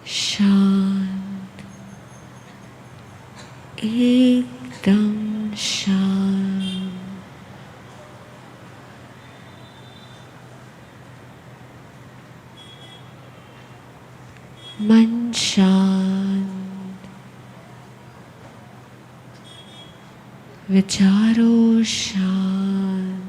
શાંત, એકદમ શાંત. મન શાંત, વિચારો શાંત.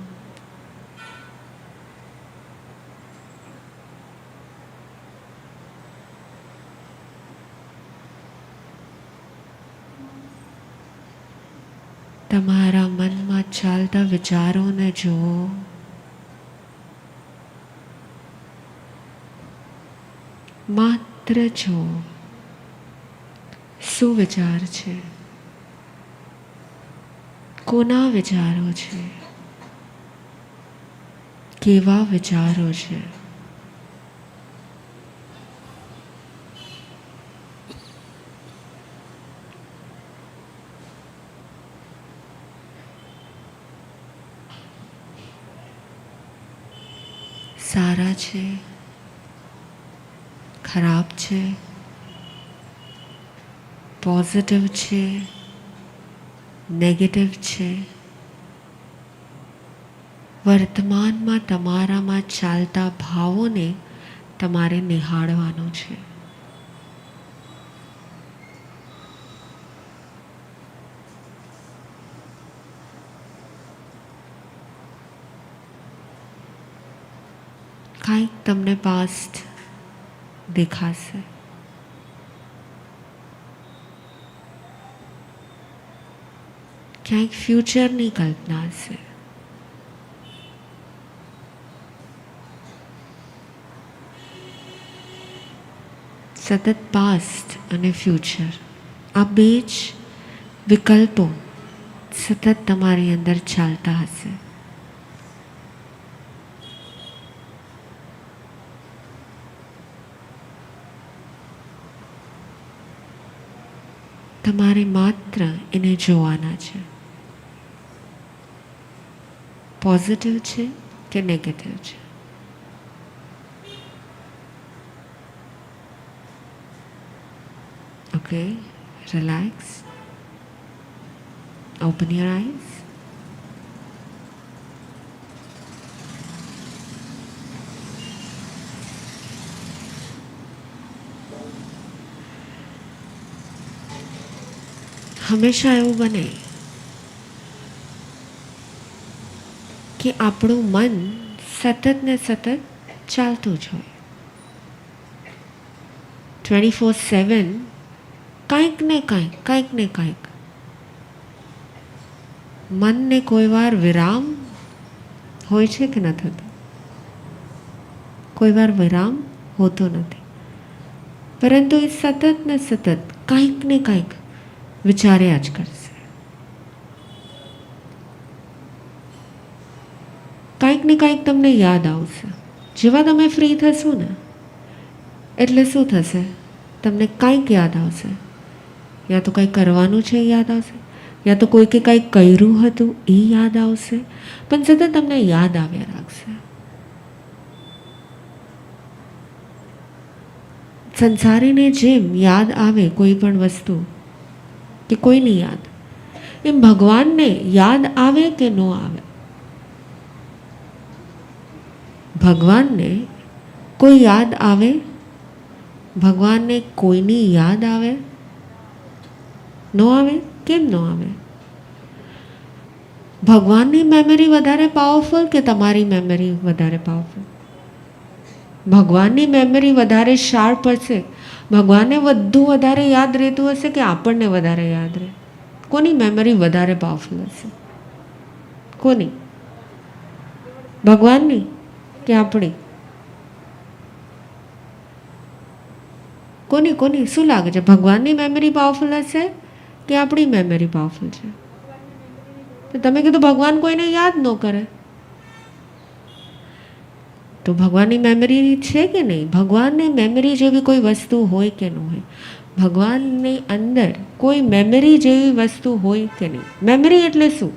તમારા મનમાં ચાલતા વિચારોને જુઓ. માત્ર જુઓ શું વિચાર છે, કોના વિચારો છે, કેવા વિચારો છે. સારા છે, ખરાબ છે, પોઝિટિવ છે, નેગેટિવ છે. વર્તમાનમાં તમારામાં ચાલતા ભાવોને તમારે નિહાળવાનું છે. કાંઈક તમને પાસ્ટ દેખાશે, ક્યાંક ફ્યુચરની કલ્પના હશે. સતત પાસ્ટ અને ફ્યુચર આ બે જ વિકલ્પો સતત તમારી અંદર ચાલતા હશે. તમારે માત્ર એને જોવાના છે, પોઝિટિવ છે કે નેગેટિવ છે. Okay, relax, open your eyes. હંમેશા એવું બને કે આપણું મન સતત ને સતત ચાલતું જ હોય. 24/7 કંઈક ને કંઈક. મનને કોઈ વાર વિરામ હોય છે કે ન થતો? કોઈ વાર વિરામ હોતો નથી, પરંતુ એ સતત ને સતત કંઈક ને કંઈક વિચાર્યા જ કરશે. કંઈક ને કંઈક તમને યાદ આવશે. જેવા તમે ફ્રી થશો ને એટલે શું થશે, તમને કંઈક યાદ આવશે. યા તો કંઈક કરવાનું છે એ યાદ આવશે, યા તો કોઈકે કંઈક કર્યું હતું એ યાદ આવશે, પણ સતત તમને યાદ આવ્યા રાખશે. સંસારીને જેમ યાદ આવે કોઈ પણ વસ્તુ કે કોઈની યાદ, એમ ભગવાનને યાદ આવે કે ન આવે. ભગવાનને કોઈ યાદ આવે, ભગવાનને કોઈની યાદ આવે, ન આવે? કેમ ન આવે? ભગવાનની મેમરી વધારે પાવરફુલ કે તમારી મેમરી વધારે પાવરફુલ? ભગવાનની મેમરી વધારે શાર્પ હશે, ભગવાનને વધારે યાદ રહેતું હશે કે આપણને વધારે યાદ રહે? કોની મેમરી વધારે પાવરફુલ હશે? કોની? ભગવાનની કે આપણી? કોની શું લાગે છે, ભગવાનની મેમરી પાવરફુલ હશે કે આપણી મેમરી પાવરફુલ છે? તો તમે કીધું ભગવાન કોઈને યાદ ન કરે. તો ભગવાનની મેમરી છે કે નહીં? ભગવાનની મેમરી જેવી કોઈ વસ્તુ હોય કે ન હોય? ભગવાનની અંદર કોઈ મેમરી જેવી વસ્તુ હોય કે નહીં? મેમરી એટલે શું?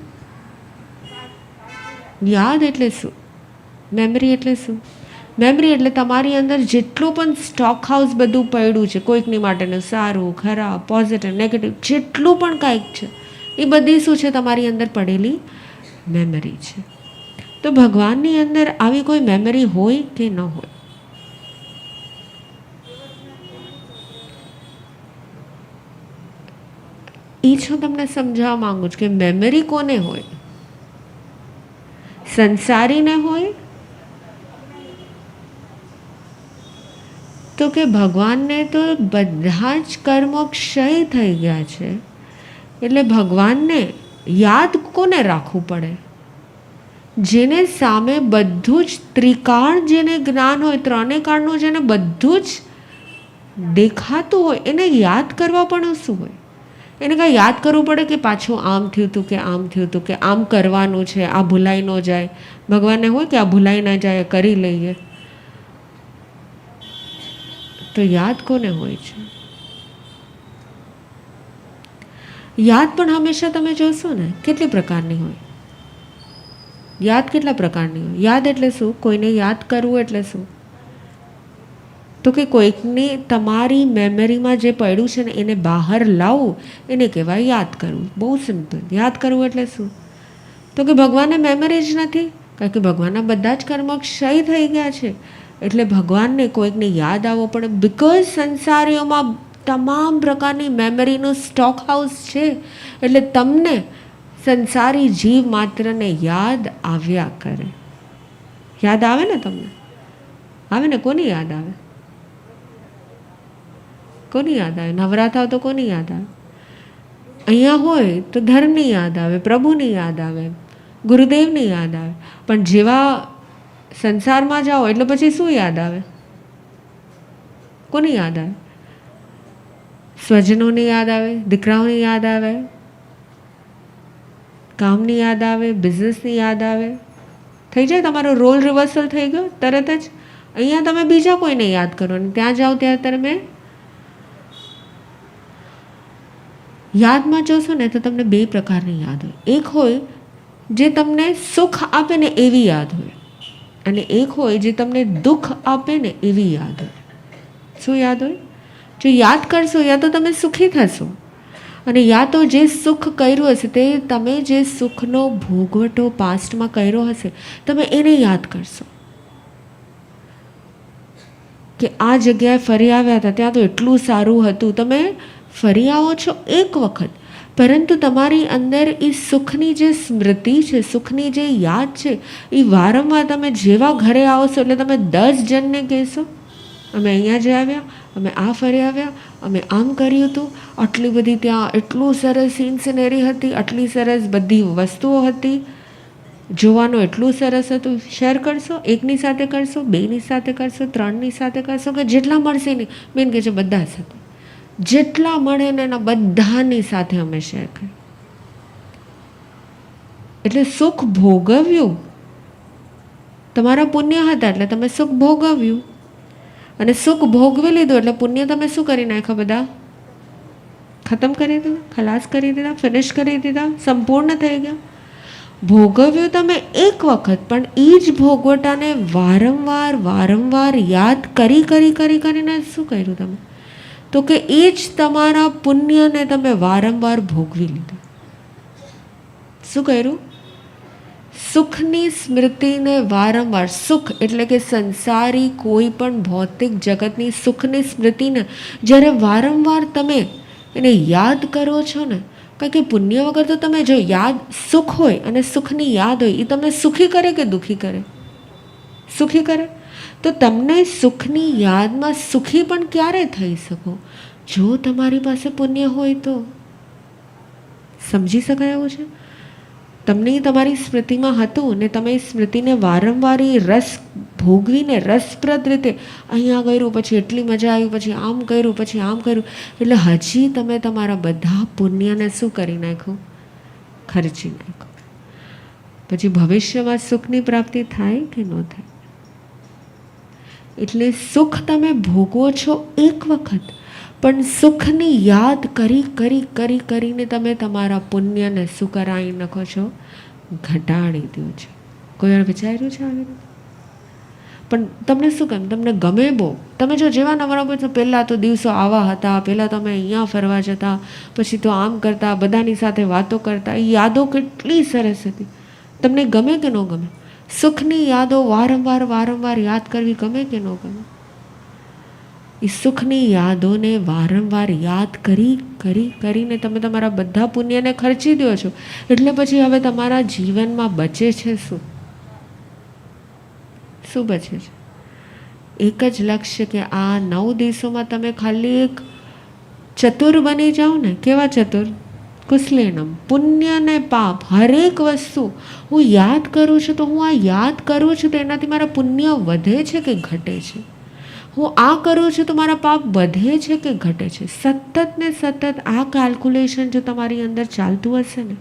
યાદ એટલે શું? મેમરી એટલે શું? મેમરી એટલે તમારી અંદર જેટલું પણ સ્ટોક હાઉસ બધું પડ્યું છે, કોઈકની માટેનું સારું, ખરાબ, પોઝિટિવ, નેગેટિવ, જેટલું પણ કાંઈક છે એ બધી શું છે? તમારી અંદર પડેલી મેમરી છે. તો ભગવાનની અંદર આવી કોઈ મેમરી હોય કે ન હોય? એ જ હું તમને સમજાવવા માંગુ છું કે મેમરી કોને હોય? સંસારીને હોય? તો કે ભગવાનને તો બધા જ કર્મો ક્ષય થઈ ગયા છે, એટલે ભગવાનને યાદ કોને રાખવું પડે? જેને સામે બધું જ ત્રિકાળ, જેને જ્ઞાન હોય, ત્રણેય કાળનું જેને બધું જ દેખાતું હોય, એને યાદ કરવા પણ શું હોય? એને કાંઈ યાદ કરવું પડે કે પાછું આમ થયું હતું, કે આમ થયું હતું, કે આમ કરવાનું છે, આ ભૂલાઈ ન જાય? ભગવાનને હોય કે આ ભૂલાઈ ના જાય, કરી લઈએ? તો યાદ કોને હોય છે? યાદ પણ હંમેશા તમે જોશો ને કેટલી પ્રકારની હોય? યાદ કેટલા પ્રકારની હોય? યાદ એટલે શું? કોઈને યાદ કરવું એટલે શું? તો કે કોઈકને તમારી મેમરીમાં જે પડ્યું છે ને એને બહાર લાવવું, એને કહેવાય યાદ કરવું. બહુ સિમ્પલ. યાદ કરવું એટલે શું? તો કે ભગવાનને મેમરી જ નથી, કારણ કે ભગવાનના બધા જ કર્મ ક્ષય થઈ ગયા છે, એટલે ભગવાનને કોઈકને યાદ આવવો પડે. બિકોઝ સંસારીઓમાં તમામ પ્રકારની મેમરીનું સ્ટોક હાઉસ છે, એટલે તમને સંસારી જીવ માત્રને યાદ આવ્યા કરે. યાદ આવે ને? તમને આવે ને? કોની યાદ આવે? કોની યાદ આવે? નવરાત્ર તો કોની યાદ આવે? અહીંયા હોય તો ધર્મની યાદ આવે, પ્રભુની યાદ આવે, ગુરુદેવની યાદ આવે. પણ જેવા સંસારમાં જાઓ એટલે પછી શું યાદ આવે? કોની યાદ આવે? સ્વજનોની યાદ આવે, દીકરાઓની યાદ આવે, કામની યાદ આવે, બિઝનેસની યાદ આવે. થઈ જાય તમારો રોલ રિવર્સલ થઈ ગયો તરત જ. અહીંયા તમે બીજા કોઈને યાદ કરો ને ત્યાં જાઓ ત્યારે તમે યાદમાં જોશો ને તો તમને બે પ્રકારની યાદ હોય. એક હોય જે તમને સુખ આપે ને એવી યાદ હોય, અને એક હોય જે તમને દુઃખ આપે ને એવી યાદ હોય. શું યાદ હોય? જો યાદ કરશો યા તો તમે સુખી થશો, અને યા તો જે સુખ કર્યું હશે તે તમે જે સુખનો ભોગવટો પાસ્ટમાં કર્યો હશે તમે એને યાદ કરશો કે આ જગ્યાએ ફરી આવ્યા હતા, ત્યાં તો એટલું સારું હતું. તમે ફરી આવો છો એક વખત, પરંતુ તમારી અંદર એ સુખની જે સ્મૃતિ છે, સુખની જે યાદ છે, એ વારંવાર તમે જેવા ઘરે આવશો એટલે તમે 10 જણને કહેશો અમે અહીંયા જ આવ્યા, અમે આ ફરી આવ્યા, અમે આમ કર્યું હતું, આટલી બધી ત્યાં એટલું સરસ સીન સિનેરી હતી, આટલી સરસ બધી વસ્તુઓ હતી, જોવાનું એટલું સરસ હતું. શેર કરશો, એકની સાથે કરશો, બેની સાથે કરશો, 3ની સાથે કરશો, કે જેટલા મળશે નહીં. બેન કહે છે બધા સાથે, જેટલા મળે ને એના બધાની સાથે અમે શેર કરીએ. એટલે સુખ ભોગવ્યું, તમારા પુણ્ય હતા એટલે તમે સુખ ભોગવ્યું, અને સુખ ભોગવી લીધું એટલે પુણ્ય તમે શું કરી નાખ્યા? બધા ખતમ કરી દીધા, ખલાસ કરી દીધા, ફિનિશ કરી દીધા, સંપૂર્ણ થઈ ગયા. ભોગવ્યું તમે એક વખત, પણ એ જ ભોગવટાને વારંવાર વારંવાર યાદ કરી કરી કરી કરીને શું કર્યું તમે? તો કે એ જ તમારા પુણ્યને તમે વારંવાર ભોગવી લીધું. શું કર્યું? સુખની સ્મૃતિને વારંવાર, સુખ એટલે કે સંસારી કોઈ પણ ભૌતિક જગતની સુખની સ્મૃતિને જ્યારે વારંવાર તમે એને યાદ કરો છો ને, કારણ કે પુણ્ય વગર તો તમે જો યાદ સુખ હોય અને સુખની યાદ હોય એ તમને સુખી કરે કે દુઃખી કરે? સુખી કરે. તો તમને સુખની યાદમાં સુખી પણ ક્યારે થઈ શકો? જો તમારી પાસે પુણ્ય હોય તો. સમજી શકાય એવું છે? તમને તમારી સ્મૃતિમાં હતું ને તમે સ્મૃતિને વારંવાર રસ ભોગવીને રસપ્રદ રીતે અહીંયા કર્યું, પછી એટલી મજા આવી, પછી આમ કર્યું, પછી આમ કર્યું, એટલે હજી તમે તમારા બધા પુણ્યને શું કરી નાખ્યું? ખર્ચી નાખ્યું. પછી ભવિષ્યમાં સુખની પ્રાપ્તિ થાય કે ન થાય? એટલે સુખ તમે ભોગવો છો એક વખત, પણ સુખની યાદ કરી કરી કરી કરીને તમે તમારા પુણ્યને શું કરાવી નાખો છો? ઘટાડી દો છો. કોઈ વાર વિચાર્યું છે આવી રીતે? પણ તમને શું કેમ, તમને ગમે બહુ. તમે જો જેવા નવરા હોય તો પહેલાં તો દિવસો આવા હતા, પહેલાં તમે અહીંયા ફરવા જતા, પછી તો આમ કરતા, બધાની સાથે વાતો કરતા, એ યાદો કેટલી સરસ હતી. તમને ગમે કે ન ગમે? સુખની યાદો વારંવાર વારંવાર યાદ કરવી ગમે કે ન ગમે? એ સુખની યાદોને વારંવાર યાદ કરી કરી કરીને તમે તમારા બધા પુણ્યને ખર્ચી દો છો. એટલે પછી હવે તમારા જીવનમાં બચે છે શું? શું બચે છે? એક જ લક્ષ્ય કે આ 9 દિવસોમાં તમે ખાલી એક ચતુર બની જાઓ ને. કેવા ચતુર? કુશલેનમ. પુણ્ય ને પાપ હરેક વસ્તુ હું યાદ કરું છું, તો હું આ યાદ કરું છું તો એનાથી મારા પુણ્ય વધે છે કે ઘટે છે? હું આ કરું છું તો મારા પાપ વધે છે કે ઘટે છે? સતત ને સતત આ કેલ્ક્યુલેશન જો તમારી અંદર ચાલતું હશે ને,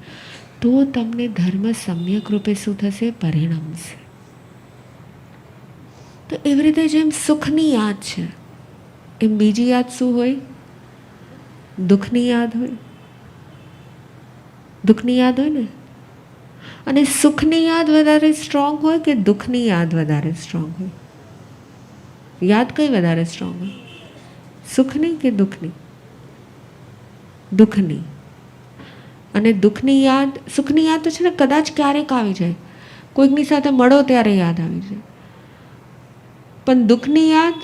તો તમને ધર્મ સમ્યક રૂપે શું થશે? પરિણમશે. તો એવી રીતે જેમ સુખની યાદ છે, એમ બીજી યાદ શું હોય? દુઃખની યાદ હોય. દુઃખની યાદ હોય ને. અને સુખની યાદ વધારે સ્ટ્રોંગ હોય કે દુઃખની યાદ વધારે સ્ટ્રોંગ હોય? યાદ કઈ વધારે સ્ટ્રોંગ હોય? સુખની કે દુઃખની? દુઃખની. અને દુઃખની યાદ, સુખની યાદ તો છે ને કદાચ ક્યારેક આવી જાય, કોઈકની સાથે મળો ત્યારે યાદ આવી જાય. પણ દુઃખની યાદ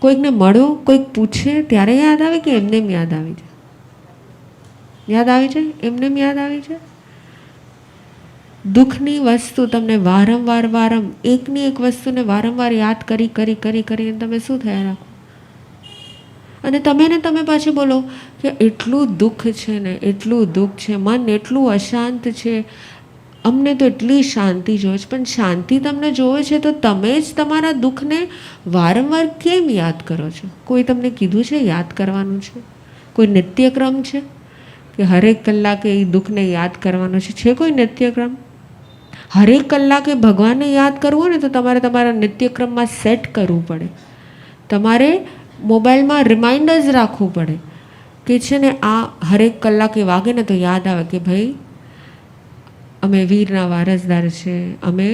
કોઈકને મળો, કોઈક પૂછે ત્યારે યાદ આવે કે એમને એમ યાદ આવી જાય? યાદ આવી જાય, એમને એમ યાદ આવી જાય. દુઃખની વસ્તુ તમને વારંવાર એકની એક વસ્તુને વારંવાર યાદ કરી કરી કરી કરીને તમે શું થયા રાખો? અને તમે પાછું બોલો કે એટલું દુઃખ છે ને, એટલું દુઃખ છે, મન એટલું અશાંત છે, અમને તો એટલી શાંતિ જોઈએ છે. પણ શાંતિ તમને જોવે છે તો તમે જ તમારા દુઃખને વારંવાર કેમ યાદ કરો છો? કોઈ તમને કીધું છે યાદ કરવાનું છે? કોઈ નિત્યક્રમ છે કે હરેક કલાકે એ દુઃખને યાદ કરવાનો છે? છે કોઈ નિત્યક્રમ? હરેક કલાકે ભગવાનને યાદ કરવું ને તો તમારે તમારા નિત્યક્રમમાં સેટ કરવું પડે. તમારે મોબાઈલમાં રિમાઇન્ડર્સ રાખવું પડે કે છે ને આ હરેક કલાકે વાગે ને તો યાદ આવે કે ભાઈ અમે વીરના વારસદાર છે, અમે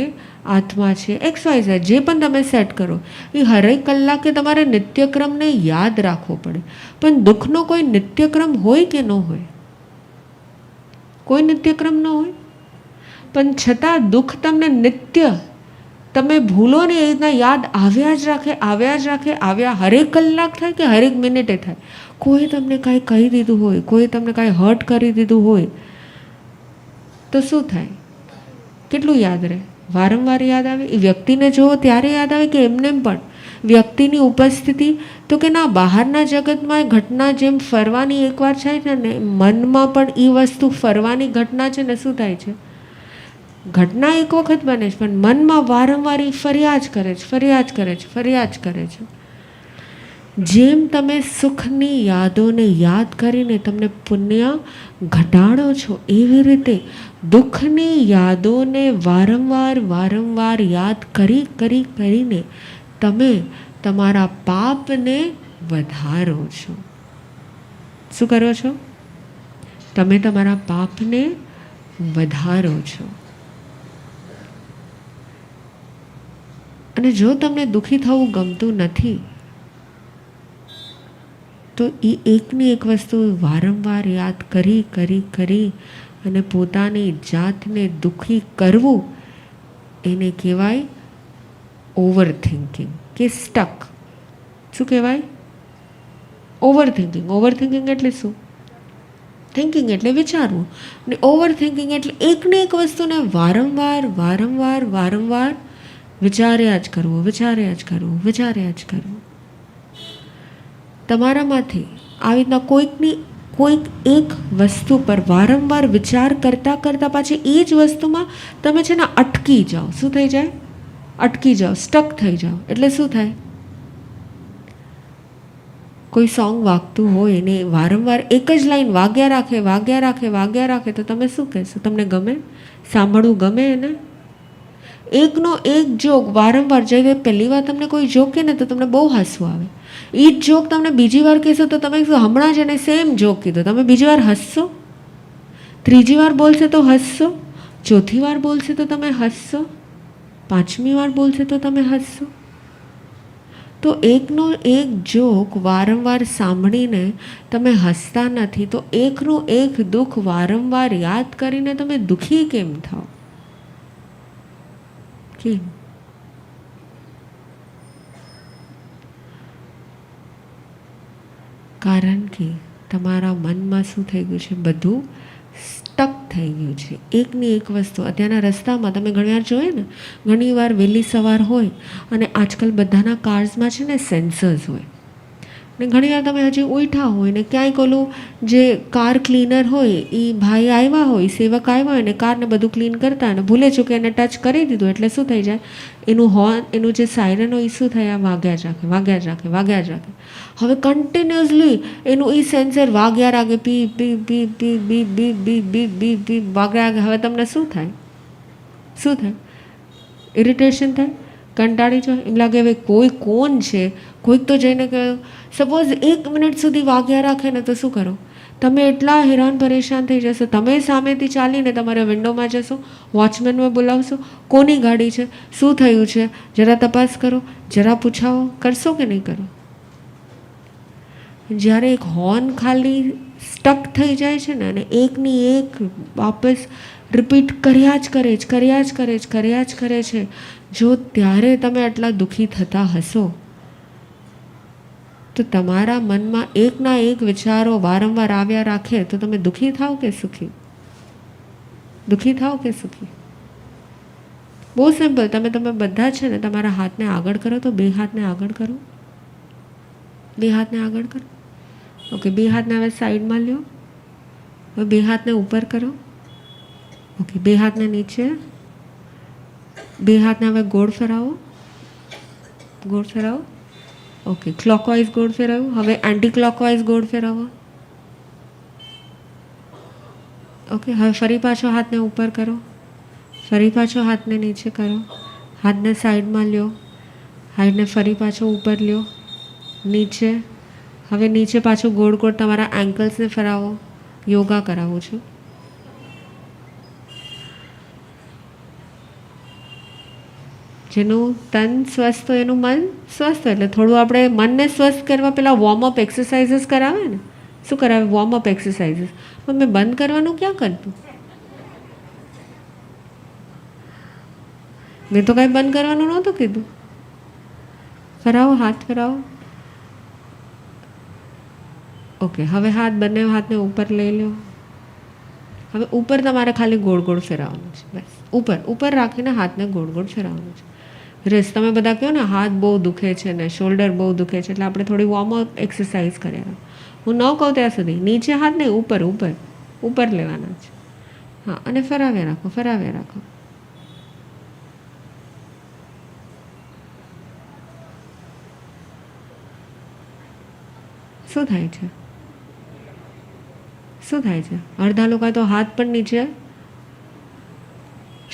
આત્મા છે, XYZ જે પણ તમે સેટ કરો એ હરેક કલાકે તમારે નિત્યક્રમને યાદ રાખવો પડે. પણ દુઃખનો કોઈ નિત્યક્રમ હોય કે ન હોય? કોઈ નિત્યક્રમ ન હોય. પણ છતાં દુઃખ તમને નિત્ય, તમે ભૂલો ને એ રીતના યાદ આવ્યા જ રાખે, આવ્યા જ રાખે, આવ્યા. હરેક કલાક થાય કે હરેક મિનિટે થાય. કોઈ તમને કાંઈ કહી દીધું હોય, કોઈ તમને કાંઈ હર્ટ કરી દીધું હોય તો શું થાય? કેટલું યાદ રહે? વારંવાર યાદ આવે. એ વ્યક્તિને જુઓ ત્યારે યાદ આવે કે એમને પણ વ્યક્તિની ઉપસ્થિતિ? તો કે ના, બહારના જગતમાં ઘટના જેમ ફરવાની એકવાર થાય છે ને, મનમાં પણ એ વસ્તુ ફરવાની ઘટના છે ને શું થાય છે? ઘટના એક વખત બને છે પણ મનમાં વારંવાર એ ફર્યા જ કરે છે, ફર્યા જ કરે છે, ફર્યા જ કરે છે. જેમ તમે સુખની યાદોને યાદ કરીને તમને પુણ્ય ઘટાડો છો, એવી રીતે દુઃખની યાદોને વારંવાર વારંવાર યાદ કરી કરી કરીને તમે તમારા પાપને વધારો છો. શું કરો છો? તમે તમારા પાપને વધારો છો. અને જો તમને દુઃખી થવું ગમતું નથી તો એ એકની એક વસ્તુ વારંવાર યાદ કરી કરી કરી અને પોતાની જાતને દુઃખી કરવું, એને કહેવાય ઓવર થિંકિંગ કે સ્ટક. શું કહેવાય? Over thinking. ઓવર થિંકિંગ એટલે શું? થિંકિંગ એટલે વિચારવું, અને ઓવર થિંકિંગ એટલે એકને એક વસ્તુને વારંવાર વારંવાર વારંવાર વિચાર્યા જ કરવું, વિચાર્યા જ કરવું, વિચાર્યા જ કરવું. તમારામાંથી આવી રીતના કોઈક એક વસ્તુ પર વારંવાર વિચાર કરતાં કરતાં પાછી એ જ વસ્તુમાં તમે છે ને અટકી જાઓ. શું થઈ જાય? અટકી જાઓ, સ્ટક થઈ જાઓ. એટલે શું થાય? કોઈ સોંગ વાગતું હોય ને વારંવાર એક જ લાઈન વાગ્યા રાખે, વાગ્યા રાખે, વાગ્યા રાખે, તો તમે શું કહેશો? તમને ગમે? સાંભળવું ગમે એને? એકનો એક જોક વારંવાર, જ્યારે પહેલી વાર તમને કોઈ જોક કહે ને તો તમને બહુ હસવું આવે. એ જ જોક તમને બીજી વાર કહેશો તો તમે હમણાં જ એને સેમ જોક કીધો, તમે બીજી વાર હસશો, ત્રીજી વાર બોલશે તો હસશો, ચોથી વાર બોલશે તો તમે હસશો, પાંચમી વાર બોલશે તો તમે હસશો. તો એકનો એક જોક વારંવાર સાંભળીને તમે હસતા નથી, તો એકનું એક દુઃખ વારંવાર યાદ કરીને તમે દુઃખી કેમ થાઓ? કેમ? કારણ કે તમારા મનમાં શું થઈ ગયું છે? બધું સ્ટક થઈ ગયું છે. એકની એક વસ્તુ. અત્યારના રસ્તામાં તમે ઘણીવાર જોઈએ ને, ઘણીવાર વહેલી સવાર હોય અને આજકાલ બધાના કાર્સમાં છે ને સેન્સર્સ હોય, ને ઘણીવાર તમે હજી ઉઠ્યા હોય ને ક્યાંય ઓલું જે કાર ક્લીનર હોય એ ભાઈ આવ્યા હોય, સેવક આવ્યા હોય ને કારને બધું ક્લીન કરતા અને ભૂલે ચૂકે એને ટચ કરી દીધું એટલે શું થઈ જાય, એનું હોર્ન, એનું જે સાયરન હોય એ શું થયા, વાગ્યા જ રાખે, વાગ્યા જ રાખે, વાગ્યા જ રાખે. હવે કન્ટિન્યુઅસલી એનું એ સેન્સર વાગ્યા રાખે, પી પી પી પી બી બી બી બી બી બી વાગ્યા રાખે. હવે તમને શું થાય? શું થાય? ઇરિટેશન થાય, કંટાળી જાય, એમ લાગે હવે કોઈ કોણ છે, કોઈક તો જઈને કહે. સપોઝ 1 મિનિટ સુધી વાગ્યા રાખે ને તો શું કરો તમે? એટલા હેરાન પરેશાન થઈ જશો. તમે સામેથી ચાલીને તમારા વિન્ડોમાં જશો, વોચમેનને બોલાવશો, કોની ગાડી છે, શું થયું છે, જરા તપાસ કરો, જરા પૂછાવો, કરશો કે નહીં કરો? જ્યારે એક હોર્ન ખાલી સ્ટક થઈ જાય છે ને અને એકની એક વાપસ રિપીટ કર્યા જ કરે જ, કર્યા જ કરે જ, કર્યા જ કરે છે, જો ત્યારે તમે આટલા દુઃખી થતા હશો તો તમારા મનમાં એકના એક વિચારો વારંવાર આવ્યા રાખે તો તમે દુઃખી થાવ કે સુખી? દુઃખી થાવ કે સુખી? બહુ સિમ્પલ. તમે બધા છે ને તમારા હાથને આગળ કરો, તો બે હાથને આગળ કરો, બે હાથને આગળ કરો. ઓકે, બે હાથને હવે સાઈડમાં લ્યો. હવે બે હાથને ઉપર કરો. ઓકે, બે હાથને નીચે. બે હાથને હવે ગોળ ફેરાવો, ગોળ ફેરાવો. ઓકે, ક્લોકવાઇઝ ગોળ ફેરવ્યું. હવે એન્ટી ક્લોકવાઇઝ ગોળ ફેરવો. ઓકે, હવે ફરી પાછો હાથને ઉપર કરો, ફરી પાછો હાથને નીચે કરો, હાથને સાઈડમાં લ્યો, હાથને ફરી પાછો ઉપર લ્યો, નીચે. હવે નીચે પાછું ગોળ ગોળ તમારા એન્કલ્સને ફેરાવો. યોગા કરાવું છું. જેનું તન સ્વસ્થ હોય એનું મન સ્વસ્થ. એટલે થોડું આપણે મનને સ્વસ્થ કરવા પહેલાં વોર્મઅપ એક્સરસાઇઝીસ કરાવે ને. શું કરાવે? Warm up exercises. પણ મેં બંધ કરવાનું ક્યાં કરતું? મેં તો કાંઈ બંધ કરવાનું નહોતું કીધું. ફેરાવો, હાથ ફેરાવો. ઓકે, હવે હાથ, બંને હાથને ઉપર લઈ લો. હવે ઉપર તમારે ખાલી ગોળ ગોળ ફેરવવાનું છે, બસ. ઉપર ઉપર રાખીને હાથને ગોળ ગોળ ફેરવવાનું છે. રેસ્ટ. તમે બધા કહો ને હાથ બહુ દુખે છે ને શોલ્ડર બહુ દુખે છે, એટલે આપણે થોડી વોર્મઅપ એક્સરસાઇઝ કર્યા. હું ન કહું ત્યાં સુધી નીચે હાથ નહીં, ઉપર ઉપર ઉપર લેવાના છે. હા, અને ફરાવ્યા રાખો, ફરાવ્યા રાખો. શું થાય છે? શું થાય છે? અડધા લોકો તો હાથ પણ નીચે,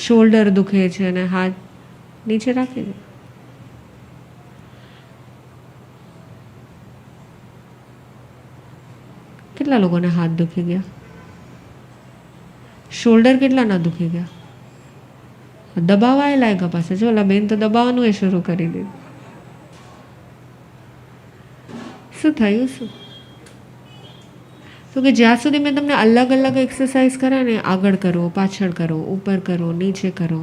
શોલ્ડર દુખે છે અને હાથ નીચે રાખી દે. કેટલા લોકોને હાથ દુખી ગયા? શોલ્ડર કેટલા ના દુખી ગયા? દબાવાય લાગ્યા પાસે. જો ઓલા બેન તો દબાવવાનું એ શરૂ કરી દીધું. શું થયું? શું તો કે જ્યાં સુધી મેં તમને અલગ અલગ એક્સરસાઇઝ કર્યા ને, આગળ કરો, પાછળ કરો, ઉપર કરો, નીચે કરો,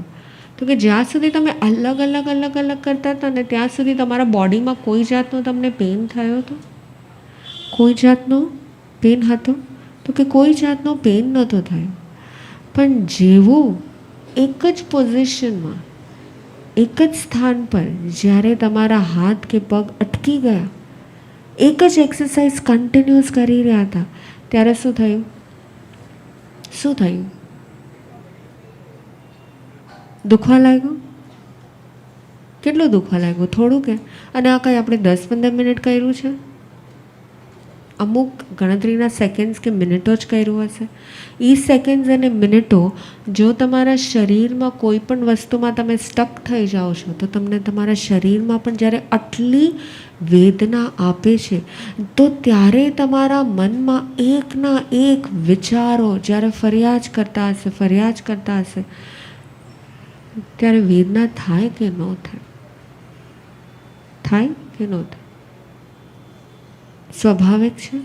તો કે જ્યાં સુધી તમે અલગ અલગ અલગ અલગ કરતા હતા ને ત્યાં સુધી તમારા બોડીમાં કોઈ જાતનો તમને પેન થયો હતો? કોઈ જાતનો પેન હતો? તો કે કોઈ જાતનો પેન નહોતો થયો. પણ જેવું એક જ પોઝિશનમાં, એક જ સ્થાન પર જ્યારે તમારા હાથ કે પગ અટકી ગયા, એક જ એક્સરસાઇઝ કન્ટિન્યુઅસ કરી રહ્યા હતા, ત્યારે શું થયું? શું થયું? દુખવા લાગ્યું? કેટલું દુખવા લાગ્યું? થોડું કે? અને આ કંઈ આપણે 10-15 મિનિટ કર્યું છે? અમુક ગણતરીના સેકન્ડ્સ કે મિનિટો જ કર્યું હશે. એ સેકન્ડ્સ અને મિનિટો જો તમારા શરીરમાં કોઈ પણ વસ્તુમાં તમે સ્ટક થઈ જાઓ છો તો તમને તમારા શરીરમાં પણ જ્યારે આટલી વેદના આપે છે તો ત્યારે તમારા મનમાં એકના એક વિચારો જ્યારે ફરિયાદ કરતા હશે ત્યારે વેદના થાય કે ન થાય? થાય કે ન થાય? સ્વાભાવિક છે.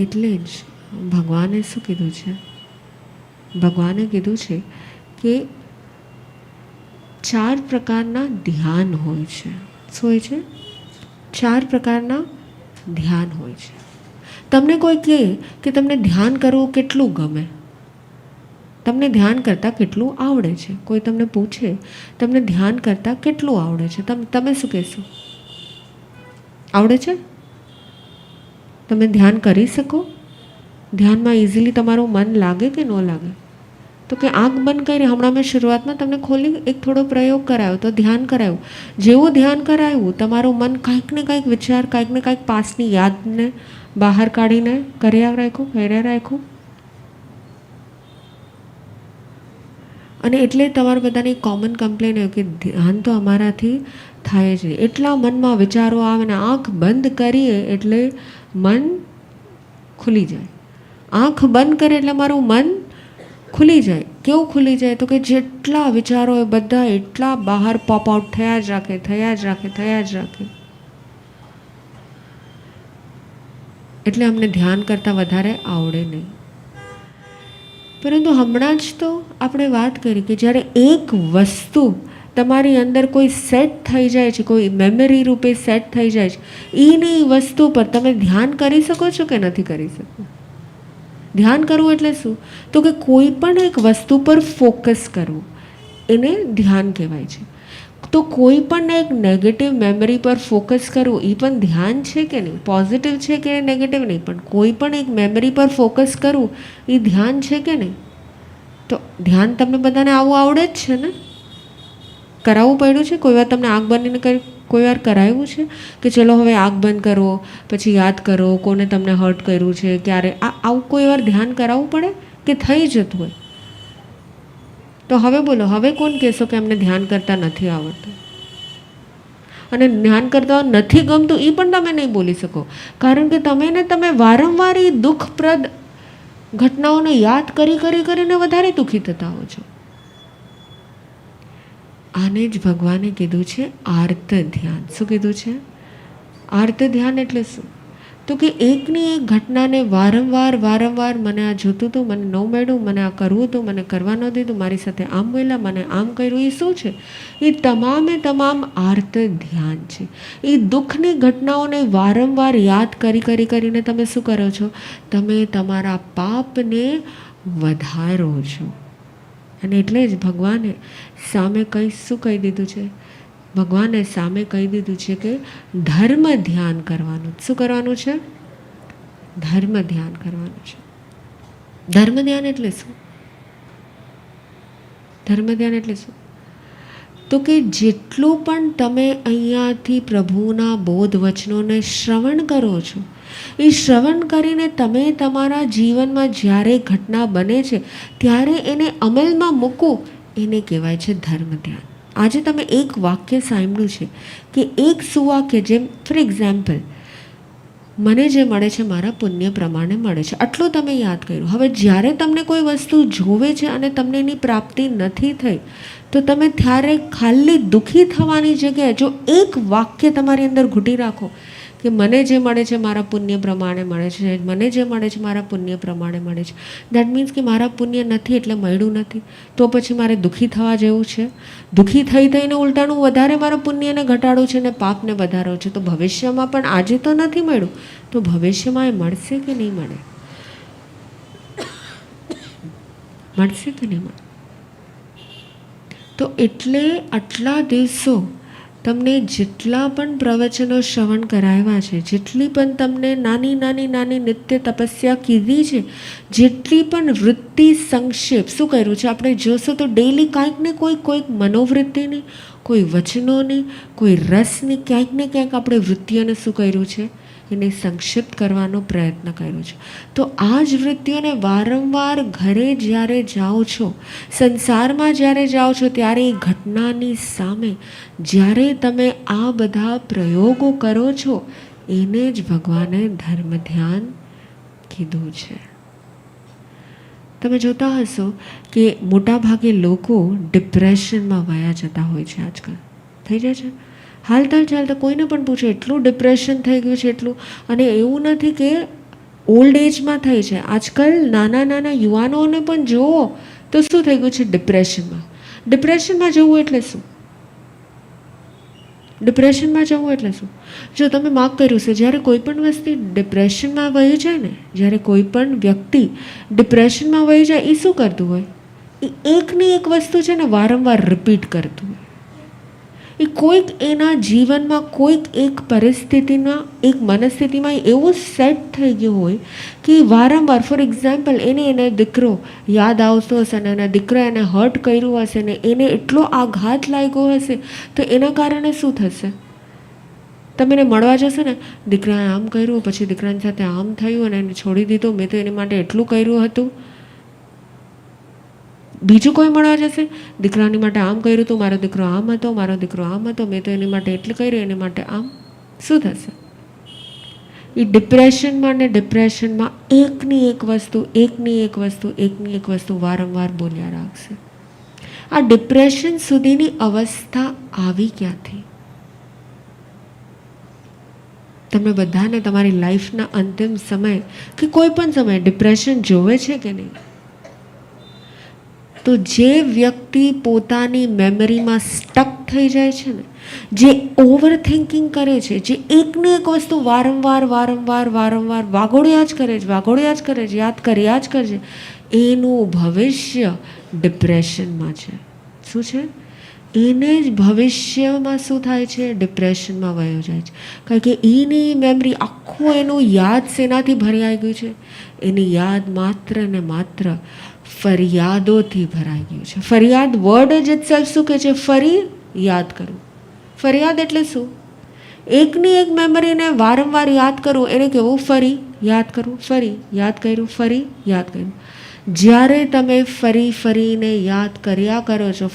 એટલે જ ભગવાને શું કીધું છે? ભગવાને કીધું છે કે 4 પ્રકારના ધ્યાન હોય છે. શું હોય છે? 4 પ્રકારના ધ્યાન હોય છે. તમને કોઈ કહે કે તમને ધ્યાન કરવું કેટલું ગમે, તમને ધ્યાન કરતાં કેટલું આવડે છે, કોઈ તમને પૂછે તમને ધ્યાન કરતાં કેટલું આવડે છે, તમે શું કહેશો? આવડે છે? તમે ધ્યાન કરી શકો? ધ્યાનમાં ઇઝીલી તમારું મન લાગે કે ન લાગે? તો કે આંખ બંધ કરી, હમણાં મેં શરૂઆતમાં તમને ખોલી એક થોડો પ્રયોગ કરાયો તો ધ્યાન કરાયું. જેવું ધ્યાન કરાયું તમારું મન કંઈક ને કંઈક વિચાર, કંઈક ને કંઈક પાસની યાદને બહાર કાઢીને કર્યા રાખ્યું. અને એટલે તમારા બધાની કોમન કમ્પ્લેન એવું કે ધ્યાન તો અમારાથી થાય જ નહીં. એટલા મનમાં વિચારો આવે ને આંખ બંધ કરીએ એટલે મન ખુલી જાય. આંખ બંધ કરે એટલે મારું મન ખુલી જાય. કેવું ખુલી જાય? તો કે જેટલા વિચારો એ બધા એટલા બહાર પોપ આઉટ થયા જ રાખે. એટલે અમને ધ્યાન કરતાં વધારે આવડે નહીં. પરંતુ હમણાં જ તો આપણે વાત કરી કે જ્યારે એક વસ્તુ તમારી અંદર કોઈ સેટ થઈ જાય છે, કોઈ મેમરી રૂપે સેટ થઈ જાય છે, એની વસ્તુ પર તમે ધ્યાન કરી શકો છો કે નથી કરી શકો? ધ્યાન કરવું એટલે શું? તો કે કોઈ પણ એક વસ્તુ પર ફોકસ કરવું, એને ધ્યાન કહેવાય છે. તો કોઈ પણ એક નેગેટિવ મેમરી પર ફોકસ કરવું એ પણ ધ્યાન છે કે નહીં? પોઝિટિવ છે કે નેગેટિવ નહીં, પણ કોઈ પણ એક મેમરી પર ફોકસ કરવું એ ધ્યાન છે કે નહીં? તો ધ્યાન તમને બધાને આવું આવડે જ છે ને? કરાવવું પડ્યું છે? કોઈ વાર તમને આંખ બંધીને કોઈ વાર કરાવ્યું છે કે ચલો હવે આંખ બંધ કરો, પછી યાદ કરો કોને તમને હર્ટ કર્યું છે, ક્યારે? આવું કોઈ વાર ધ્યાન કરાવવું પડે કે થઈ જતું હોય? તો હવે બોલો, હવે કોણ કહેશો કે અમને ધ્યાન કરતાં નથી આવડતું? અને ધ્યાન કરતાં નથી ગમતું એ પણ તમે નહીં બોલી શકો, કારણ કે તમે વારંવાર એ દુઃખપ્રદ ઘટનાઓને યાદ કરીને વધારે દુઃખી થતા હો છો. આને જ ભગવાને કીધું છે આર્ત ધ્યાન. શું કીધું છે? આર્ત ધ્યાન એટલે શું? તો કે એકની એક ઘટનાને વારંવાર મને આ જોતું હતું, મને ન મળ્યું, મને આ કરવું હતું, મને કરવા ન દીધું, મારી સાથે આમ બોલ્યા, મને આમ કર્યું. એ શું છે? એ તમામ આર્ત ધ્યાન છે. એ દુઃખની ઘટનાઓને વારંવાર યાદ કરીને તમે શું કરો છો? તમે તમારા પાપને વધારો છો. અને એટલે જ ભગવાને સામે શું કહી દીધું છે? ભગવાને સામે કહી દીધું છે કે ધર્મ ધ્યાન કરવાનું. શું કરવાનું છે? ધર્મ ધ્યાન કરવાનું છે. ધર્મ ધ્યાન એટલે શું? ધર્મ ધ્યાન એટલે શું? તો કે જેટલું પણ તમે અહીંયાથી પ્રભુના બોધ વચનોને શ્રવણ કરો છો, એ શ્રવણ કરીને તમે તમારા જીવનમાં જ્યારે ઘટના બને છે ત્યારે એને અમલમાં મૂકો, એને કહેવાય છે ધર્મ ધ્યાન. આજે તમે એક વાક્ય સાંભળ્યું છે કે એક સુવાક્ય, જેમ ફોર એક્ઝામ્પલ, મને જે મળે છે મારા પુણ્ય પ્રમાણે મળે છે, આટલું તમે યાદ કર્યું. હવે જ્યારે તમને કોઈ વસ્તુ જોવે છે અને તમને એની પ્રાપ્તિ નથી થઈ તો તમે ત્યારે ખાલી દુઃખી થવાની જગ્યાએ જો એક વાક્ય તમારી અંદર ઘૂંટી રાખો કે મને જે મળે છે મારા પુણ્ય પ્રમાણે મળે છે, મને જે મળે છે મારા પુણ્ય પ્રમાણે મળે છે, દેટ મીન્સ કે મારા પુણ્ય નથી એટલે મળ્યું નથી, તો પછી મારે દુઃખી થવા જેવું છે? દુઃખી થઈને ઉલટાનું વધારે મારા પુણ્યને ઘટાડવું છે ને પાપને વધારવું છે. તો ભવિષ્યમાં પણ આજે તો નથી મળ્યું, તો ભવિષ્યમાં એ મળશે કે નહીં મળે? મળશે કે નહીં મળે? તો એટલે આટલા દિવસો તમને જેટલા પણ પ્રવચનો શ્રવણ કરાવ્યા છે, જેટલી પણ તમને નાની નાની નાની નિત્ય તપસ્યા કીધી છે, જેટલી પણ વૃત્તિ સંક્ષેપ શું કર્યું છે આપણે જોશો તો ડેઈલી કાંઈક ને કોઈક મનોવૃત્તિની, કોઈ વચનોની, કોઈ રસની, ક્યાંક ને ક્યાંક આપણે વૃત્તિઓને શું કર્યું છે એને સંક્ષિપ્ત કરવાનો પ્રયત્ન કર્યો છે. તો આ જ વૃત્તિઓને વારંવાર ઘરે જ્યારે જાઓ છો, સંસારમાં જ્યારે જાઓ છો, ત્યારે એ ઘટનાની સામે જ્યારે તમે આ બધા પ્રયોગો કરો છો, એને જ ભગવાને ધર્મ ધ્યાન કીધું છે. તમે જોતા હશો કે મોટાભાગે લોકો ડિપ્રેશનમાં વયા જતા હોય છે. આજકાલ થઈ જાય છે હાલતા ચાલતા કોઈને પણ પૂછો, એટલું ડિપ્રેશન થઈ ગયું છે એટલું. અને એવું નથી કે ઓલ્ડ એજમાં થાય છે, આજકાલ નાના નાના યુવાનોને પણ જુઓ તો શું થઈ ગયું છે ડિપ્રેશનમાં. ડિપ્રેશનમાં જવું એટલે શું? ડિપ્રેશનમાં જવું એટલે શું? જો તમે માર્ક કર્યું છે, જ્યારે કોઈ પણ વસ્તુ ડિપ્રેશનમાં વહી જાય ને, જ્યારે કોઈ પણ વ્યક્તિ ડિપ્રેશનમાં વહી જાય, એ શું કરતું હોય? એ એકની એક વસ્તુ છે ને વારંવાર રિપીટ કરતું હોય. એ કોઈક એના જીવનમાં કોઈક એક પરિસ્થિતિમાં, એક મનસ્થિતિમાં એવું સેટ થઈ ગયું હોય કે વારંવાર, ફોર એક્ઝામ્પલ, એને દીકરો યાદ આવતો હશે અને એના દીકરા એને હર્ટ કર્યું હશે ને એને એટલો આઘાત લાગ્યો હશે, તો એના કારણે શું થશે? તમે એને મળવા જશો ને, દીકરાએ આમ કર્યું, પછી દીકરાની સાથે આમ થયું અને એને છોડી દીધો, મેં તો એની માટે એટલું કર્યું હતું. બીજું કોઈ મળવા જશે, દીકરાની માટે આમ કર્યું હતું, મારો દીકરો આમ હતો, મારો દીકરો આમ હતો, મેં તો એની માટે એટલું કર્યું, એની માટે આમ. શું થશે? એ ડિપ્રેશનમાં ને ડિપ્રેશનમાં એકની એક વસ્તુ વારંવાર બોલ્યા રાખશે. આ ડિપ્રેશન સુધીની અવસ્થા આવી ક્યાંથી? તમે બધાને તમારી લાઈફના અંતિમ સમય કે કોઈ પણ સમયે ડિપ્રેશન જોવે છે કે નહીં? તો જે વ્યક્તિ પોતાની મેમરીમાં સ્ટક થઈ જાય છે ને, જે ઓવર થિંકિંગ કરે છે, જે એકને એક વસ્તુ વારંવાર વાગોળ્યા જ કરે છે, યાદ કર્યા જ કરે છે, એનું ભવિષ્ય ડિપ્રેશનમાં છે. શું છે? એને જ ભવિષ્યમાં શું થાય છે? ડિપ્રેશનમાં વયો જાય છે. કારણ કે એની મેમરી, આખું એનું યાદ શેનાથી ભરાઈ ગયું છે? એની યાદ માત્ર ને માત્ર ફરિયાદોથી ભરાઈ ગયું છે. ફરિયાદ વર્ડ જ ઇટસેલ્ફ શું કહે છે? ફરી યાદ કરવું. ફરિયાદ એટલે શું? એકની એક મેમરીને વારંવાર યાદ કરવું, એને કહેવું ફરી યાદ કરવું, ફરી યાદ કર્યું, ફરી યાદ કર્યું. જ્યારે તમે ફરીને યાદ કર્યા કરો છો,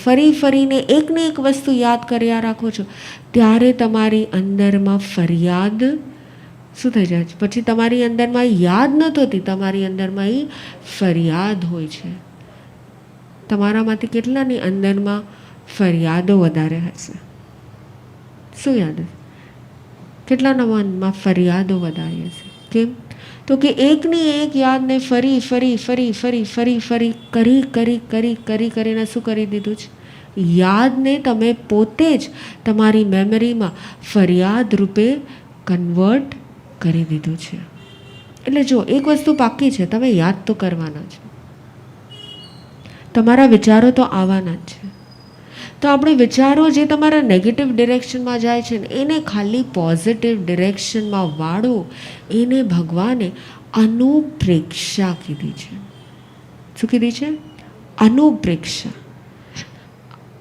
ફરીને એકને એક વસ્તુ યાદ કર્યા રાખો છો, ત્યારે તમારી અંદરમાં ફરિયાદ શું થઈ જાય છે? પછી તમારી અંદરમાં યાદ ન થતી, તમારી અંદરમાં એ ફરિયાદ હોય છે. તમારામાંથી કેટલાની અંદરમાં ફરિયાદો વધારે હશે? શું યાદ હશે? કેટલાના મનમાં ફરિયાદો વધારે હશે? કેમ? તો કે એકની એક યાદને ફરી કરીને શું કરી દીધું છે? યાદને તમે પોતે જ તમારી મેમરીમાં ફરિયાદ રૂપે કન્વર્ટ કરી દીધું છે. એટલે જો એક વસ્તુ પાકી છે, તમે યાદ તો કરવાના છે, તમારા વિચારો તો આવવાના જ છે. તો આપણે વિચારો જે તમારા નેગેટિવ ડિરેક્શનમાં જાય છે ને, એને ખાલી પોઝિટિવ ડિરેક્શનમાં વાળો. એને ભગવાને અનુપ્રેક્ષા કીધી છે. શું કીધી છે? અનુપ્રેક્ષા.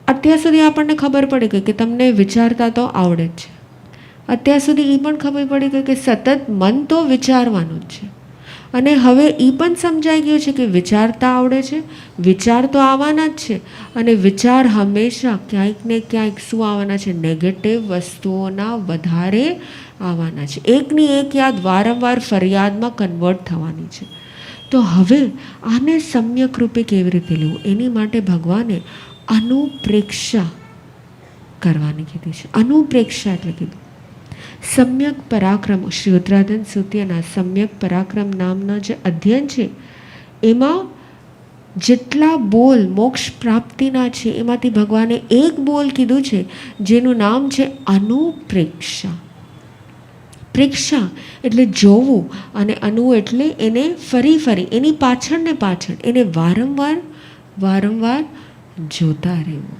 અત્યાર સુધી આપણને ખબર પડી ગઈ કે તમને વિચારતા તો આવડે જ છે. અત્યાર સુધી એ પણ ખબર પડી ગઈ કે સતત મન તો વિચારવાનું જ છે. અને હવે એ પણ સમજાઈ ગયું છે કે વિચારતા આવડે છે, વિચાર તો આવવાના જ છે. અને વિચાર હંમેશા ક્યાંક ને ક્યાંક શું આવવાના છે? નેગેટિવ વસ્તુઓના વધારે આવવાના છે. એકની એક યાદ વારંવાર ફરિયાદમાં કન્વર્ટ થવાની છે. તો હવે આને સમ્યક રૂપે કેવી રીતે લેવું? એની માટે ભગવાને અનુપ્રેક્ષા કરવાની કીધી છે. અનુપ્રેક્ષા એટલે કીધું સમ્યક પરાક્રમ. શ્રી ઉત્તરાધન સૂત્યના સમ્યક પરાક્રમ નામના જે અધ્યયન છે, એમાં જેટલા બોલ મોક્ષ પ્રાપ્તિના છે, એમાંથી ભગવાને એક બોલ કીધું છે જેનું નામ છે અનુપ્રેક્ષા. પ્રેક્ષા એટલે જોવું, અને અનુ એટલે એને ફરી એની પાછળ ને પાછળ એને વારંવાર જોતા રહેવું.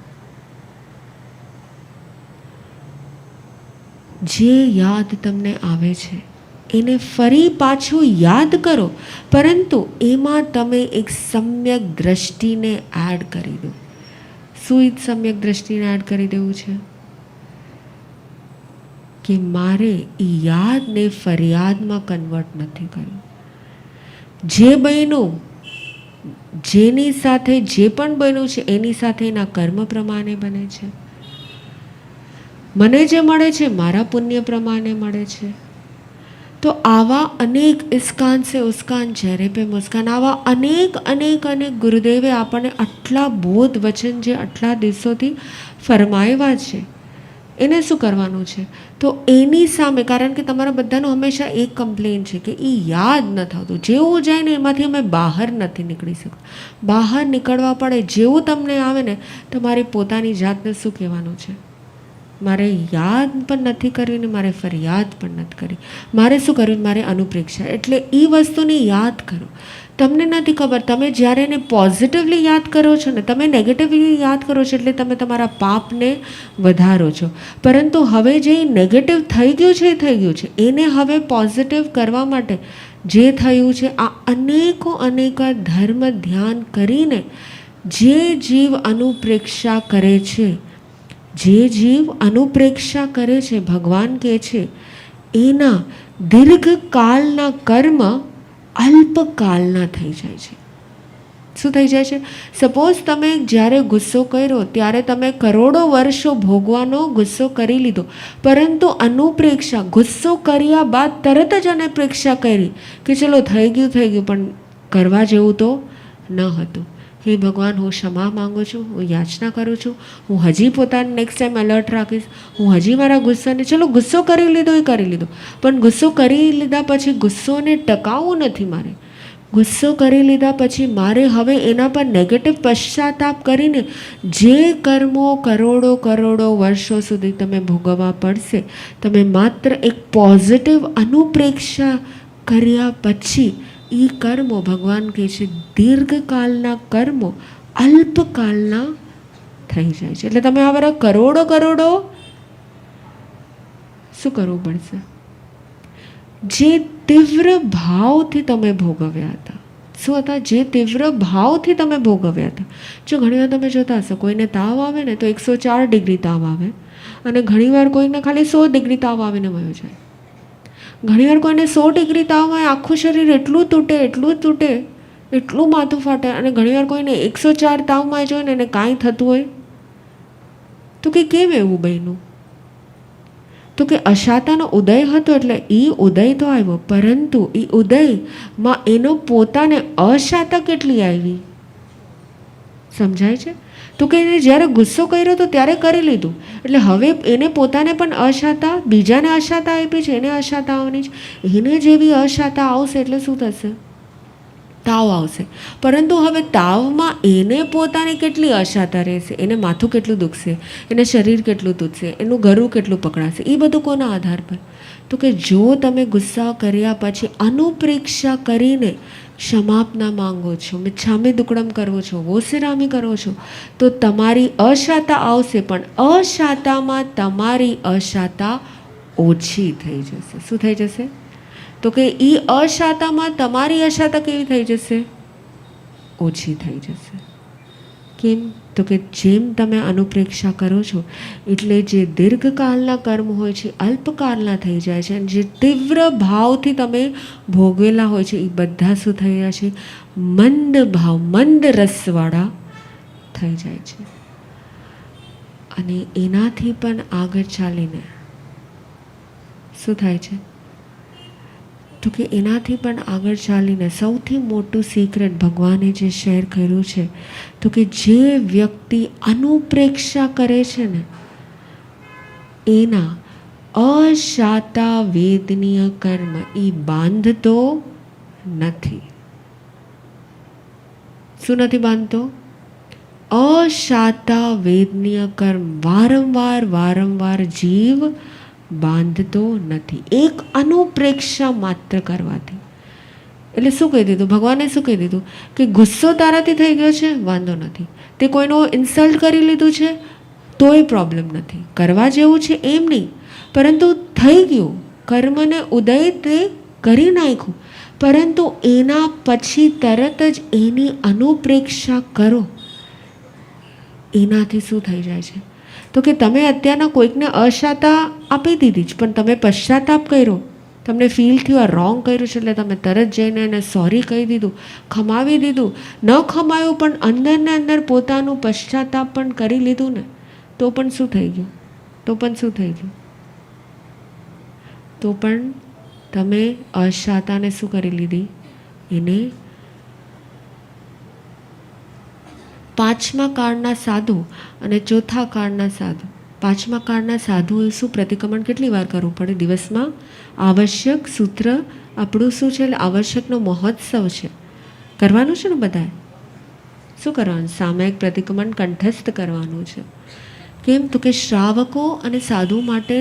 જે યાદ તમને આવે છે એને ફરી પાછું યાદ કરો, પરંતુ એમાં તમે એક સમ્યક દ્રષ્ટિને એડ કરી દો. શું એ સમ્યક દ્રષ્ટિને એડ કરી દેવું છે? કે મારે એ યાદને ફરિયાદમાં કન્વર્ટ નથી કર્યું. જે બન્યું, જેની સાથે જે પણ બન્યું છે એની સાથે એના કર્મ પ્રમાણે બને છે. મને જે મળે છે મારા પુણ્ય પ્રમાણે મળે છે. તો આવા અનેક ઇસ્કાન સે ઉસ્કાન ચહેરે પે મુસ્કાન, આવા અનેક અનેક અનેક ગુરુદેવે આપણને આટલા બોધ વચન જે આટલા દિવસોથી ફરમાવ્યા છે, એને શું કરવાનું છે? તો એની સામે, કારણ કે તમારા બધાનો હંમેશા એક કમ્પ્લેન છે કે એ યાદ ન થતું. જેવું જાય ને એમાંથી અમે બહાર નથી નીકળી શકતા. બહાર નીકળવા પડે. જેવું તમને આવે ને, તમારી પોતાની જાતને શું કહેવાનું છે? મારે યાદ પણ નથી કરવી ને મારે ફરિયાદ પણ નથી કરવી. મારે શું કરવું? મારે અનુપ્રેક્ષા. એટલે એ વસ્તુને યાદ કરો. તમને નથી ખબર, તમે જ્યારે એને પોઝિટિવલી યાદ કરો છો ને, તમે નેગેટિવલી યાદ કરો છો એટલે તમે તમારા પાપને વધારો છો. પરંતુ હવે જે નેગેટિવ થઈ ગયું છે એ થઈ ગયું છે. એને હવે પોઝિટિવ કરવા માટે જે થયું છે, આ અનેકો અનેક ધર્મ ધ્યાન કરીને જે જીવ અનુપ્રેક્ષા કરે છે, જે જીવ અનુપ્રેક્ષા કરે છે, ભગવાન કહે છે એના દીર્ઘકાળના કર્મ અલ્પકાળના થઈ જાય છે. શું થઈ જાય છે? સપોઝ તમે જ્યારે ગુસ્સો કર્યો ત્યારે તમે કરોડો વર્ષો ભોગવાનો ગુસ્સો કરી લીધો, પરંતુ અનુપ્રેક્ષા, ગુસ્સો કર્યા બાદ તરત જ અનુપ્રેક્ષા કરી કે ચલો થઈ ગયું, પણ કરવા જેવું તો ન હતું. હે ભગવાન, હું ક્ષમા માંગુ છું, હું યાચના કરું છું, હું હજી પોતાને નેક્સ્ટ ટાઈમ એલર્ટ રાખીશ, હું હજી મારા ગુસ્સાને, ચલો ગુસ્સો કરી લીધો એ કરી લીધો, પણ ગુસ્સો કરી લીધા પછી ગુસ્સોને ટકાવવું નથી મારે. ગુસ્સો કરી લીધા પછી મારે હવે એના પર નેગેટિવ પશ્ચાતાપ કરીને જે કર્મો કરોડો કરોડો વર્ષો સુધી તમે ભોગવવા પડશે, તમે માત્ર એક પોઝિટિવ અનુપ્રેક્ષા કર્યા પછી એ કર્મો, ભગવાન કહે છે દીર્ઘકાળના કર્મો અલ્પકાળના થઈ જાય છે. એટલે તમે આ બધા કરોડો કરોડો શું કરવું પડશે? જે તીવ્ર ભાવથી તમે ભોગવ્યા હતા. શું હતા? જે તીવ્ર ભાવથી તમે ભોગવ્યા હતા. જો ઘણીવાર તમે જોતા હશો, કોઈને તાવ આવે ને તો 104 ડિગ્રી તાવ આવે, અને ઘણીવાર કોઈને ખાલી 100 ડિગ્રી તાવ આવીને વયો જાય. ઘણીવાર કોઈને 100 ડિગ્રી તાવમાં આખું શરીર એટલું તૂટે, એટલું માથું ફાટે, અને ઘણીવાર કોઈને 104 તાવમાં જોઈને એને કાંઈ થતું હોય તો કે કેમ એવું બન્યું? તો કે અશાતાનો ઉદય હતો, એટલે એ ઉદય તો આવ્યો, પરંતુ એ ઉદયમાં એનો પોતાને અશાતા કેટલી આવી? સમજાય છે? તો કે એને જ્યારે ગુસ્સો કર્યો તો ત્યારે કરી લીધું, એટલે હવે એને પોતાને પણ અશાતા, બીજાને અશાતા આપી છે, એને અશાતા આવવાની છે. એને જેવી અશાતા આવશે એટલે શું થશે? તાવ આવશે. પરંતુ હવે તાવમાં એને પોતાની કેટલી અશાતા રહેશે? એને માથું કેટલું દુખશે, એને શરીર કેટલું તૂટશે, એનું ગળું કેટલું પકડાશે? એ બધું કોના આધાર પર? તો કે જો તમે ગુસ્સા કર્યા પછી અનુપ્રેક્ષા કરીને ક્ષમાપના માંગો છો, મિચ્છામી દુક્કડમ કરો છો, વોસિરામી કરો છો, તો તમારી અશાતા આવશે, પણ અશાતામાં તમારી અશાતા ઓછી થઈ જશે. શું થઈ જશે? તો કે એ અશાતામાં તમારી અશાતા કેવી થઈ જશે? ઓછી થઈ જશે. કેમ? તો કે જેમ તમે અનુપ્રેક્ષા કરો છો એટલે જે દીર્ઘકાળના કર્મ હોય છે અલ્પકાળના થઈ જાય છે, અને જે તીવ્ર ભાવથી તમે ભોગવેલા હોય છે એ બધા શું થઈ રહ્યા છે? મંદ ભાવ, મંદ રસવાળા થઈ જાય છે. અને એનાથી પણ આગળ ચાલીને શું થાય છે? તો કે એનાથી પણ આગળ ચાલીને સૌથી મોટું સિક્રેટ ભગવાને જે શેર કર્યું છે, તો કે જે વ્યક્તિ અનુપ્રેક્ષા કરે છે ને એના અશાતા વેદનીય કર્મ એ બાંધતો નથી. શું નથી બાંધતો? અશાતા વેદનીય કર્મ વારંવાર જીવ બાંધતો નથી, એક અનુપ્રેક્ષા માત્ર કરવાથી. એટલે શું કહી દીધું ભગવાને? શું કહી દીધું કે ગુસ્સો તારાથી થઈ ગયો છે, વાંધો નથી. તે કોઈનો ઇન્સલ્ટ કરી લીધું છે, તોય પ્રોબ્લેમ નથી. કરવા જેવું છે એમ નહીં, પરંતુ થઈ ગયું, કર્મને ઉદય તે કરી નાખ્યું, પરંતુ એના પછી તરત જ એની અનુપ્રેક્ષા કરો. એનાથી શું થઈ જાય છે તો કે તમે અત્યારના કોઈકને અશાતા આપી દીધી જ, પણ તમે પશ્ચાતાપ કર્યો, તમને ફીલ થયું આ રોંગ કર્યું છે, એટલે તમે તરત જઈને એને સોરી કહી દીધું, ખમાવી દીધું. ન ખમાયું પણ અંદરને અંદર પોતાનું પશ્ચાતાપ પણ કરી લીધું ને, તો પણ શું થઈ ગયું? તો પણ શું થઈ ગયું? તો પણ તમે અશાતાને શું કરી લીધી? એને પાંચમા કાળના સાધુ અને ચોથા કાળના સાધુ. પાંચમા કાળના સાધુએ શું પ્રતિક્રમણ કેટલી વાર કરવું પડે દિવસમાં? આવશ્યક સૂત્ર આપણું શું છે? આવશ્યકનો મહોત્સવ છે, કરવાનું છે ને બધાએ. શું કરવાનું? સામયિક પ્રતિક્રમણ કંઠસ્થ કરવાનું છે. કેમ? તો કે શ્રાવકો અને સાધુ માટે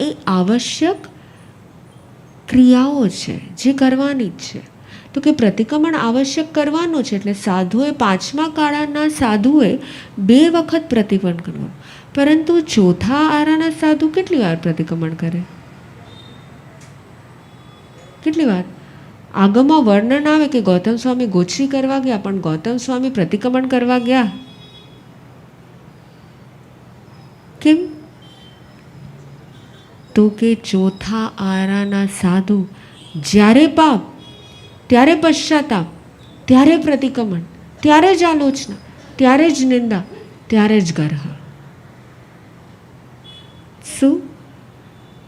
એ આવશ્યક ક્રિયાઓ છે જે કરવાની જ છે. તો કે પ્રતિક્રમણ આવશ્યક કરવાનું છે, એટલે સાધુએ પાંચમા કાળના સાધુએ 2 વખત પ્રતિક્રમણ કરવાનું. પરંતુ ચોથા આરાના સાધુ કેટલી વાર પ્રતિક્રમણ કરે? કેટલી વાર? આગમમાં વર્ણન આવે કે ગૌતમ સ્વામી ગોચરી કરવા ગયા, પણ ગૌતમ સ્વામી પ્રતિક્રમણ કરવા ગયા કેમ? તો કે ચોથા આરાના સાધુ જ્યારે પાપ, ત્યારે પશ્ચાતાપ, ત્યારે પ્રતિક્રમણ, ત્યારે જ આલોચના, ત્યારે જ નિંદા, ત્યારે જ ગર્હ. શું?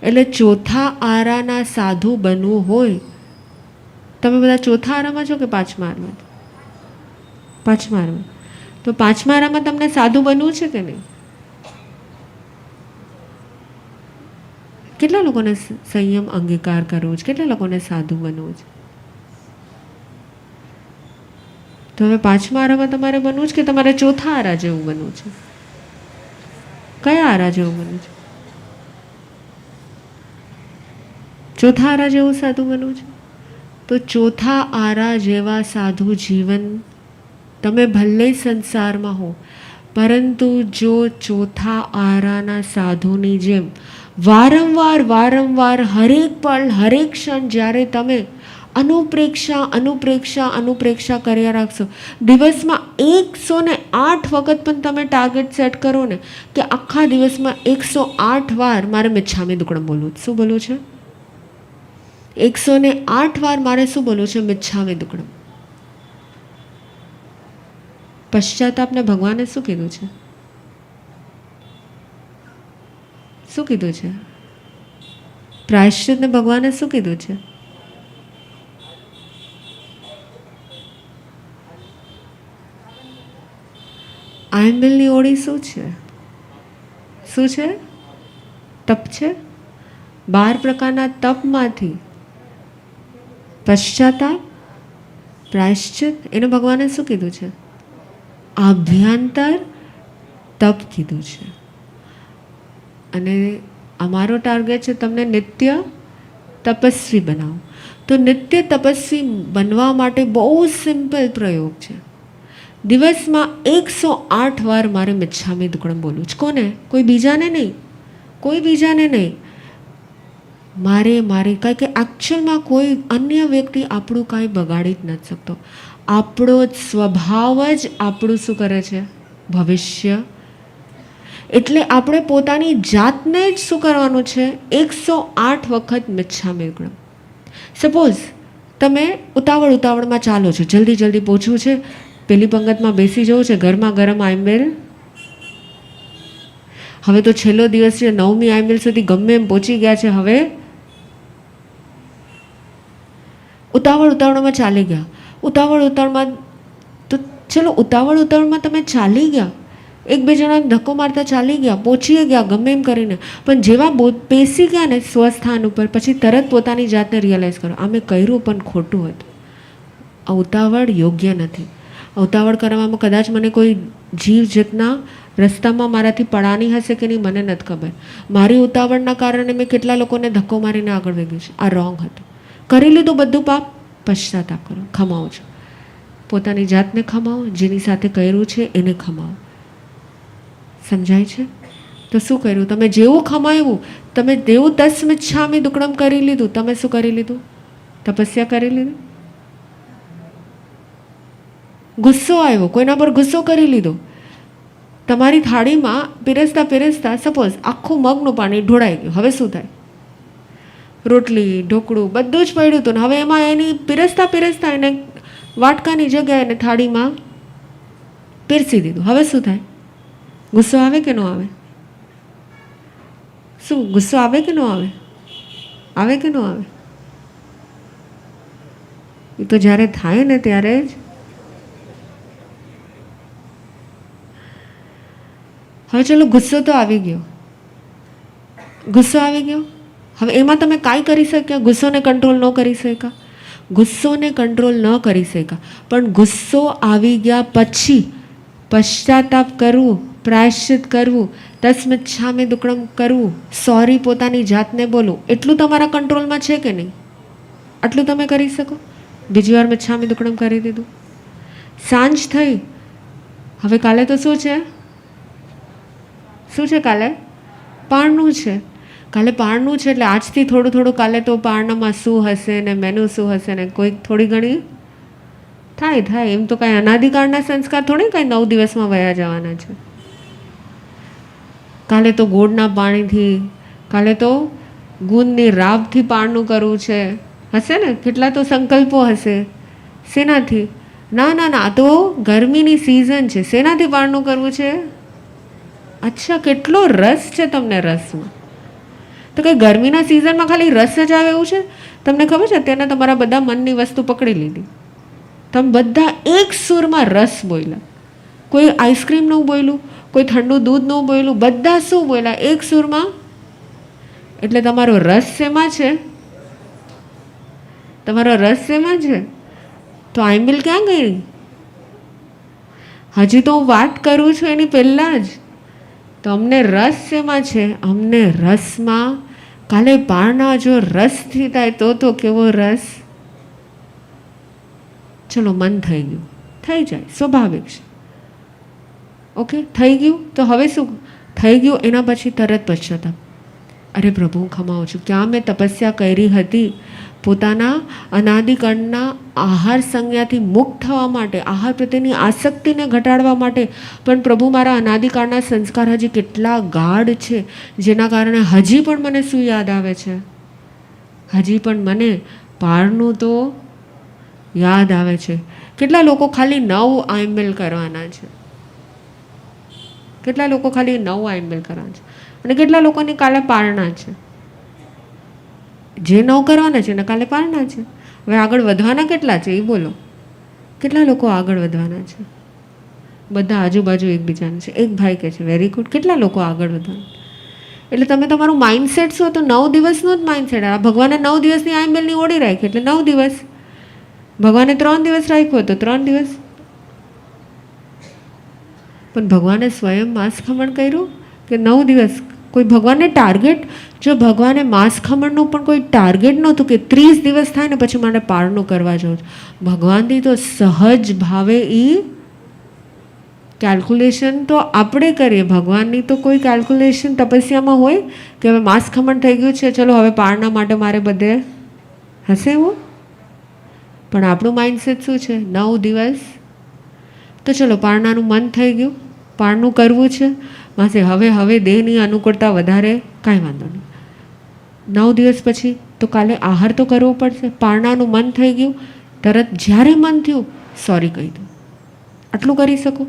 એટલે ચોથા આરાના સાધુ બનવું હોય, તમે બધા ચોથા આરામાં છો કે પાંચમા આરામાં? પાંચમા આરામાં. તો પાંચમા આરામાં તમને સાધુ બનવું છે કે નહીં? કેટલા લોકોને સંયમ અંગીકાર કરવો છે? કેટલા લોકોને સાધુ બનવું છે? તો હવે પાંચમા આરામાં તમારે બનવું છે કે તમારે ચોથા આરા જેવું બનવું છે? કયા આરા જેવું બનવું છે? ચોથા આરા જેવું સાધુ બનવું છે. તો ચોથા આરા જેવા સાધુ જીવન તમે ભલે સંસારમાં હો, પરંતુ જો ચોથા આરાના સાધુની જેમ વારંવાર વારંવાર હરેક પળ હરેક ક્ષણ જ્યારે તમે અનુપ્રેક્ષા અનુપ્રેક્ષા અનુપ્રેક્ષા કર્યા રાખશો, દિવસમાં 108 વખત પણ તમે ટાર્ગેટ સેટ કરો ને કે આખા દિવસમાં 108 વાર મારે મિચ્છામી દુક્કડમ બોલવું. શું બોલવું છે? 108 વાર મારે શું બોલવું છે? મિચ્છામી દુક્કડમ. પશ્ચાતાપને ભગવાને શું કીધું છે? શું કીધું છે? પ્રાયશ્ચિતને ભગવાને શું કીધું છે? આંબિલની ઓળી શું છે? શું છે? તપ છે. 12 પ્રકારના તપમાંથી પશ્ચાતાપ, પ્રાયશ્ચિત, એને ભગવાને શું કીધું છે? આભ્યંતર તપ કીધું છે. અને અમારો ટાર્ગેટ છે તમને નિત્ય તપસ્વી બનાવો. તો નિત્ય તપસ્વી બનવા માટે બહુ સિમ્પલ પ્રયોગ છે. દિવસમાં 108 વાર મારે મિચ્છામી દુક્કડમ બોલવું છે. કોને? કોઈ બીજાને નહીં, કોઈ બીજાને નહીં, મારે કારણ કે એકચ્યુઅલમાં કોઈ અન્ય વ્યક્તિ આપણું કાંઈ બગાડી જ નથી શકતો. આપણો જ સ્વભાવ જ આપણું શું કરે છે? ભવિષ્ય. એટલે આપણે પોતાની જાતને જ શું કરવાનું છે? 108 વખત મિચ્છામી દુક્કડમ. સપોઝ તમે ઉતાવળમાં ચાલો છો, જલ્દી જલ્દી પહોંચવું છે, પેલી પંગતમાં બેસી જવું છે, ગરમા ગરમ આંબેલ. હવે તો છેલ્લો દિવસ છે, 9મી આંબેલ સુધી ગમે એમ પહોંચી ગયા છે. હવે ઉતાવળમાં ચાલી ગયા. ઉતાવળમાં તો ચલો ઉતાવળમાં તમે ચાલી ગયા, એક બે જણા ધક્કો મારતા ચાલી ગયા, પહોંચી ગયા ગમે એમ કરીને, પણ જેવા બેસી ગયા ને સ્વસ્થાન ઉપર, પછી તરત પોતાની જાતને રિયલાઇઝ કરો આ મેં કર્યું પણ ખોટું હતું. આ ઉતાવળ યોગ્ય નથી. ઉતાવળ કરવામાં કદાચ મને કોઈ જીવ જતના રસ્તામાં મારાથી પડાની હશે કે નહીં મને નથી ખબર. મારી ઉતાવળના કારણે મેં કેટલા લોકોને ધક્કો મારીને આગળ વધ્યું છે. આ રોંગ હતું. કરી લીધું બધું પાપ, પશ્ચાતાપ કરો, ખમાવો છો. પોતાની જાતને ખમાવો, જેની સાથે કર્યું છે એને ખમાવો. સમજાય છે? તો શું કર્યું? તમે જેવું ખમાયું, તમે જેવું તસ્મિચ્છામી દુક્કડમ કરી લીધું, તમે શું કરી લીધું? તપસ્યા કરી લીધી. ગુસ્સો આવ્યો, કોઈના પર ગુસ્સો કરી લીધો. તમારી થાળીમાં પીરસતા પીરસતા સપોઝ આખું મગનું પાણી ઢોળાઈ ગયું. હવે શું થાય? રોટલી ઢોકળું બધું જ પડ્યું હતું ને હવે એમાં એની પીરસતા પીરસતા એને વાટકાની જગ્યાએ એને થાળીમાં પીરસી દીધું. હવે શું થાય? ગુસ્સો આવે કે ન આવે? શું ગુસ્સો આવે કે ન આવે? આવે કે ન આવે? એ તો જ્યારે થાય ને ત્યારે જ. હવે ચલો ગુસ્સો તો આવી ગયો, ગુસ્સો આવી ગયો. હવે એમાં તમે કાંઈ કરી શક્યા? ગુસ્સોને કંટ્રોલ ન કરી શક્યા. ગુસ્સોને કંટ્રોલ ન કરી શક્યા, પણ ગુસ્સો આવી ગયા પછી પશ્ચાતાપ કરવું, પ્રાયશ્ચિત કરવું, તસ્મિચ્છામી દુક્કડમ કરવું, સોરી પોતાની જાતને બોલવું, એટલું તમારા કંટ્રોલમાં છે કે નહીં? આટલું તમે કરી શકો? બીજી વાર મિચ્છામી દુક્કડમ કરી દીધું. સાંજ થઈ, હવે કાલે તો શું છે? શું છે કાલે? પારણું છે. કાલે પારણું છે એટલે આજથી થોડું થોડું કાલે તો પારણામાં શું હશે ને મેનુ શું હશે ને કોઈક થોડી ઘણી થાય થાય. એમ તો કાંઈ અનાદિકાળના સંસ્કાર થોડી કાંઈ 9 દિવસમાં વયા જવાના છે. કાલે તો ગોળના પાણીથી, કાલે તો ગુંદની રાબથી પારણું કરવું છે, હશે ને? કેટલા તો સંકલ્પો હશે. શેનાથી? ના ના ના, આ તો ગરમીની સિઝન છે, શેનાથી પારણું કરવું છે? અચ્છા, કેટલો રસ છે તમને રસમાં. તો કંઈ ગરમીના સિઝનમાં ખાલી રસ જ આવે એવું છે? તમને ખબર છે અત્યારના તમારા બધા મનની વસ્તુ પકડી લીધી. તમે બધા એક સૂરમાં રસ બોલ્યા. કોઈ આઈસ્ક્રીમનું બોલ્યું, કોઈ ઠંડુ દૂધનું બોલ્યું, બધા શું બોલ્યા? એક સૂરમાં. એટલે તમારો રસ શેમાં છે? તમારો રસ શેમાં છે? તો આઈમ્બિલ ક્યાં ગઈ? હજી તો હું વાત કરું છું એની પહેલાં જ. તો અમને રસ શેમાં છે? અમને રસમાં. કાલે પારણા જો રસથી થાય તો કેવો રસ. ચલો મન થઈ ગયું, થઈ જાય, સ્વાભાવિક છે. ઓકે, થઈ ગયું. તો હવે શું થઈ ગયું? એના પછી તરત પશ્ચાતાપ. અરે પ્રભુ ખમાવું છું, ક્યાં મેં તપસ્યા કરી હતી પોતાના અનાદિકાળના આહાર સંજ્ઞાથી મુક્ત થવા માટે, આહાર પ્રત્યેની આસક્તિને ઘટાડવા માટે. પણ પ્રભુ મારા અનાદિકાળના સંસ્કાર હજી કેટલા ગાઢ છે, જેના કારણે હજી પણ મને શું યાદ આવે છે? હજી પણ મને પારણું તો યાદ આવે છે. કેટલા લોકો ખાલી 9 આઈમ્બિલ કરવાના છે? કેટલા લોકો ખાલી 9 આઈમ્બિલ કરવાના છે? અને કેટલા લોકોની કાલે પારણા છે? જે 9 કરવાના છે ને કાલે પારણા છે. હવે આગળ વધવાના કેટલા છે એ બોલો? કેટલા લોકો આગળ વધવાના છે? બધા આજુબાજુ એકબીજાને છે. એક ભાઈ કહે છે વેરી ગુડ. કેટલા લોકો આગળ વધવાના? એટલે તમે તમારું માઇન્ડસેટ શું હતું? 9 દિવસનું જ માઇન્ડસેટ. આ ભગવાને 9 દિવસની આઈમ્બિલની ઓળી રાખી એટલે 9 દિવસ. ભગવાને 3 દિવસ રાખ્યો હતો 3 દિવસ. પણ ભગવાને સ્વયં માંસ ખમણ કર્યું કે 9 દિવસ? કોઈ ભગવાનને ટાર્ગેટ, જો ભગવાને માંસ ખમણનું પણ કોઈ ટાર્ગેટ નહોતું કે 30 દિવસ થાય ને પછી મારે પારણું કરવા જવું. ભગવાનથી તો સહજ ભાવે એ કેલ્ક્યુલેશન તો આપણે કરીએ. ભગવાનની તો કોઈ કેલ્ક્યુલેશન તપસ્યામાં હોય કે હવે માંસ ખમણ થઈ ગયું છે, ચલો હવે પારણા માટે મારે બધે હશે એવું? પણ આપણું માઇન્ડસેટ શું છે? 9 દિવસ. તો ચલો પારણાનું મન થઈ ગયું, પારણું કરવું છે માસે. હવે દેહની અનુકૂળતા વધારે, કાંઈ વાંધો નહીં. 9 દિવસ પછી તો કાલે આહાર તો કરવો પડશે. પારણાનું મન થઈ ગયું, તરત જ્યારે મન થયું સોરી કહી દો. આટલું કરી શકો?